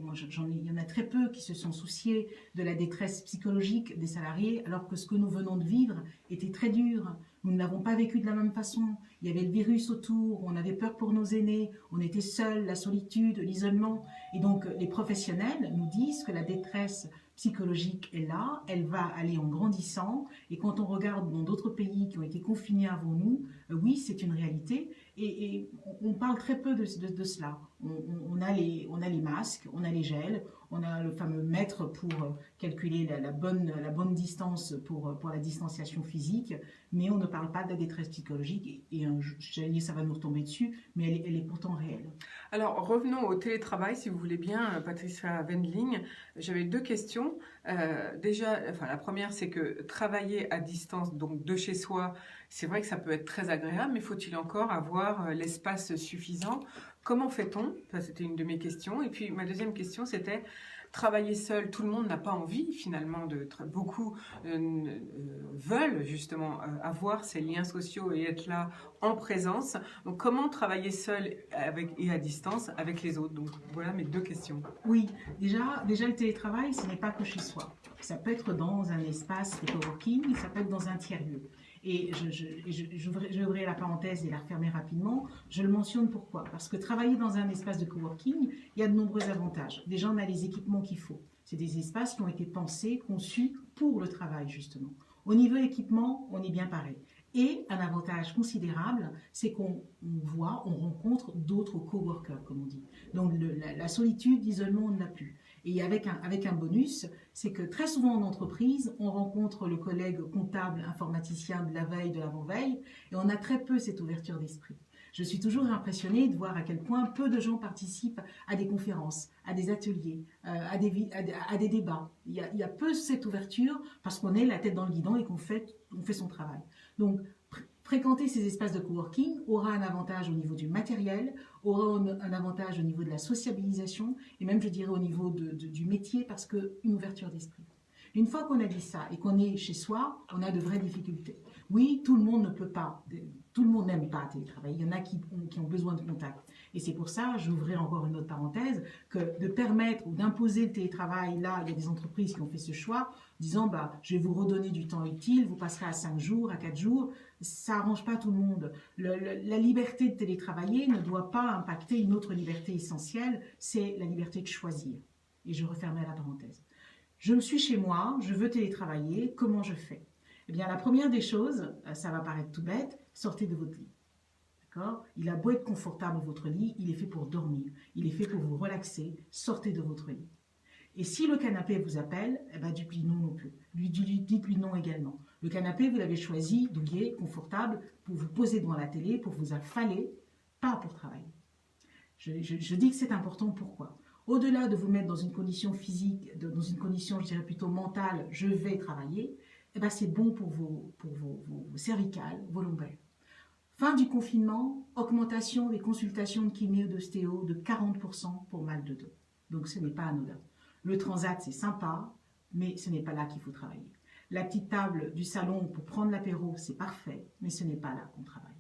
Speaker 2: peu qui se sont souciés de la détresse psychologique des salariés, alors que ce que nous venons de vivre était très dur. Nous ne l'avons pas vécu de la même façon. Il y avait le virus autour, on avait peur pour nos aînés, on était seuls, la solitude, l'isolement. Et donc, les professionnels nous disent que la détresse psychologique est là, elle va aller en grandissant. Et quand on regarde dans d'autres pays qui ont été confinés avant nous, oui, c'est une réalité. Et on parle très peu de cela. On a les masques, on a les gels, on a le fameux mètre pour calculer la bonne distance pour la distanciation physique, mais on ne parle pas de la détresse psychologique. Et j'allais dire, ça va nous retomber dessus, mais elle est pourtant réelle.
Speaker 1: Alors, revenons au télétravail, si vous voulez bien, Patricia Wendling. J'avais 2 questions. Déjà, la première, c'est que travailler à distance, donc de chez soi, c'est vrai que ça peut être très agréable, mais faut-il encore avoir l'espace suffisant? Comment fait-on? Ça, c'était une de mes questions. Et puis, ma deuxième question, c'était travailler seul. Tout le monde n'a pas envie, finalement, beaucoup veulent justement avoir ces liens sociaux et être là en présence. Donc, comment travailler seul et à distance avec les autres? Donc, voilà mes 2 questions.
Speaker 2: Oui, déjà le télétravail, ce n'est pas que chez soi. Ça peut être dans un espace de coworking, ça peut être dans un tiers-lieu. Et j'ouvrirai la parenthèse et la refermer rapidement. Je le mentionne pourquoi? Parce que travailler dans un espace de coworking, il y a de nombreux avantages. Déjà, on a les équipements qu'il faut. C'est des espaces qui ont été pensés, conçus pour le travail, justement. Au niveau équipement, on est bien pareil. Et un avantage considérable, c'est qu'on rencontre d'autres coworkers, comme on dit. Donc la solitude, l'isolement, on ne l'a plus. Et avec un bonus, c'est que très souvent en entreprise, on rencontre le collègue comptable, informaticien de la veille, de l'avant-veille, et on a très peu cette ouverture d'esprit. Je suis toujours impressionnée de voir à quel point peu de gens participent à des conférences, à des ateliers, à des débats. Il y a peu cette ouverture parce qu'on est la tête dans le guidon et qu'on fait son travail. Donc, fréquenter ces espaces de coworking aura un avantage au niveau du matériel, aura un avantage au niveau de la sociabilisation et même, je dirais, au niveau du métier parce qu'une ouverture d'esprit. Une fois qu'on a dit ça et qu'on est chez soi, on a de vraies difficultés. Oui, tout le monde ne peut pas, tout le monde n'aime pas télétravailler. Il y en a qui ont besoin de contact. Et c'est pour ça, j'ouvrirai encore une autre parenthèse, que de permettre ou d'imposer le télétravail, là, il y a des entreprises qui ont fait ce choix, disant, je vais vous redonner du temps utile, vous passerez à 5 jours, à 4 jours. Ça n'arrange pas tout le monde. La liberté de télétravailler ne doit pas impacter une autre liberté essentielle, c'est la liberté de choisir. Et je refermerai la parenthèse. Je me suis chez moi, je veux télétravailler, comment je fais? Eh bien, la première des choses, ça va paraître tout bête, sortez de votre lit. D'accord? Il a beau être confortable votre lit, il est fait pour dormir, il est fait pour vous relaxer, sortez de votre lit. Et si le canapé vous appelle, dites-lui non plus. Dites-lui non également. Le canapé, vous l'avez choisi, douillet, confortable, pour vous poser devant la télé, pour vous affaler, pas pour travailler. Je dis que c'est important, pourquoi? Au-delà de vous mettre dans une condition physique, dans une condition, je dirais plutôt mentale, je vais travailler, c'est bon pour vos cervicales, vos lombaires. Fin du confinement, augmentation des consultations de kiné ou d'ostéo de 40% pour mal de dos. Donc ce n'est pas anodin. Le transat, c'est sympa, mais ce n'est pas là qu'il faut travailler. La petite table du salon pour prendre l'apéro, c'est parfait, mais ce n'est pas là qu'on travaille.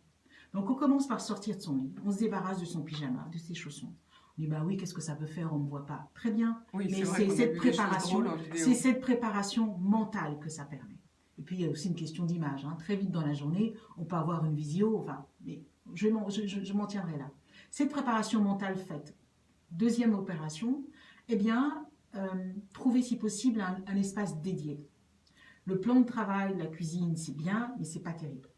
Speaker 2: Donc on commence par sortir de son lit, on se débarrasse de son pyjama, de ses chaussons. On dit oui, qu'est-ce que ça peut faire, on ne me voit pas. Très bien,
Speaker 1: oui,
Speaker 2: mais c'est cette préparation mentale que ça permet. Et puis il y a aussi une question d'image. Très vite dans la journée, on peut avoir une visio, mais je m'en tiendrai là. Cette préparation mentale faite, deuxième opération, trouver si possible un espace dédié. Le plan de travail, la cuisine, c'est bien, mais c'est pas terrible.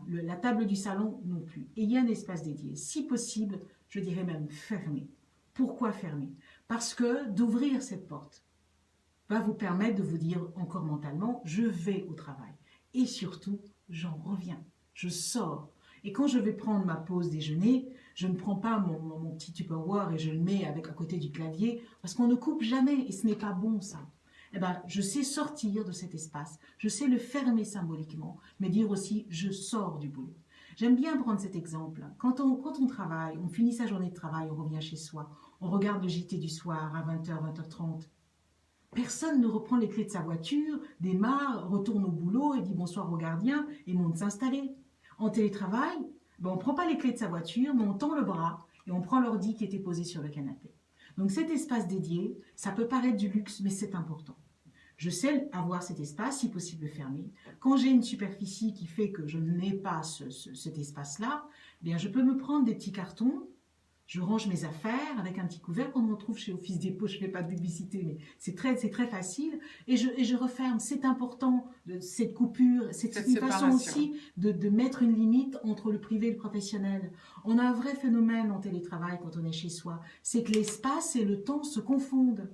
Speaker 2: La table du salon non plus. Et il y a un espace dédié. Si possible, je dirais même fermé. Pourquoi fermé? Parce que d'ouvrir cette porte va vous permettre de vous dire encore mentalement, je vais au travail. Et surtout, j'en reviens. Je sors. Et quand je vais prendre ma pause déjeuner, je ne prends pas mon petit Tupperware et je le mets à côté du clavier, parce qu'on ne coupe jamais et ce n'est pas bon ça. Je sais sortir de cet espace, je sais le fermer symboliquement, mais dire aussi, je sors du boulot. J'aime bien prendre cet exemple. Quand on travaille, on finit sa journée de travail, on revient chez soi, on regarde le JT du soir à 20h, 20h30. Personne ne reprend les clés de sa voiture, démarre, retourne au boulot et dit bonsoir au gardien et monte s'installer. En télétravail, on ne prend pas les clés de sa voiture, mais on tend le bras et on prend l'ordi qui était posé sur le canapé. Donc cet espace dédié, ça peut paraître du luxe, mais c'est important. Je sais avoir cet espace, si possible fermé. Quand j'ai une superficie qui fait que je n'ai pas cet espace-là, bien je peux me prendre des petits cartons, je range mes affaires avec un petit couvert qu'on retrouve chez Office Dépôt. Je ne fais pas de publicité, mais c'est très facile. Et je referme. C'est important, cette coupure. C'est une façon aussi de mettre une limite entre le privé et le professionnel. On a un vrai phénomène en télétravail quand on est chez soi. C'est que l'espace et le temps se confondent.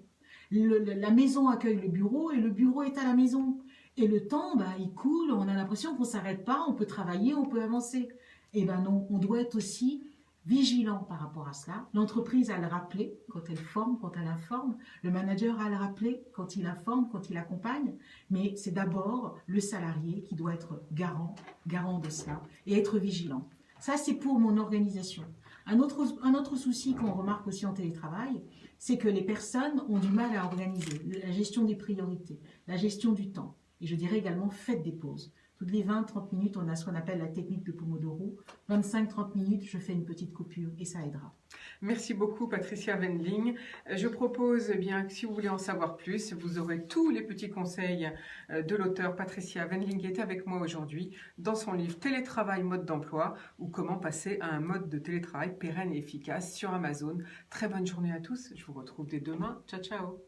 Speaker 2: La maison accueille le bureau et le bureau est à la maison. Et le temps, il coule. On a l'impression qu'on ne s'arrête pas. On peut travailler, on peut avancer. Eh bien non, on doit être aussi vigilant par rapport à cela. L'entreprise a à le rappeler quand elle forme, quand elle informe. Le manager a à le rappeler quand il informe, quand il accompagne. Mais c'est d'abord le salarié qui doit être garant de cela et être vigilant. Ça, c'est pour mon organisation. Un autre souci qu'on remarque aussi en télétravail, c'est que les personnes ont du mal à organiser la gestion des priorités, la gestion du temps. Et je dirais également, faites des pauses. Toutes les 20-30 minutes, on a ce qu'on appelle la technique de Pomodoro. 25-30 minutes, je fais une petite coupure et ça aidera.
Speaker 1: Merci beaucoup Patricia Wendling. Je propose bien que si vous voulez en savoir plus, vous aurez tous les petits conseils de l'auteur Patricia Wendling qui est avec moi aujourd'hui dans son livre Télétravail, mode d'emploi ou comment passer à un mode de télétravail pérenne et efficace sur Amazon. Très bonne journée à tous. Je vous retrouve dès demain. Ciao, ciao.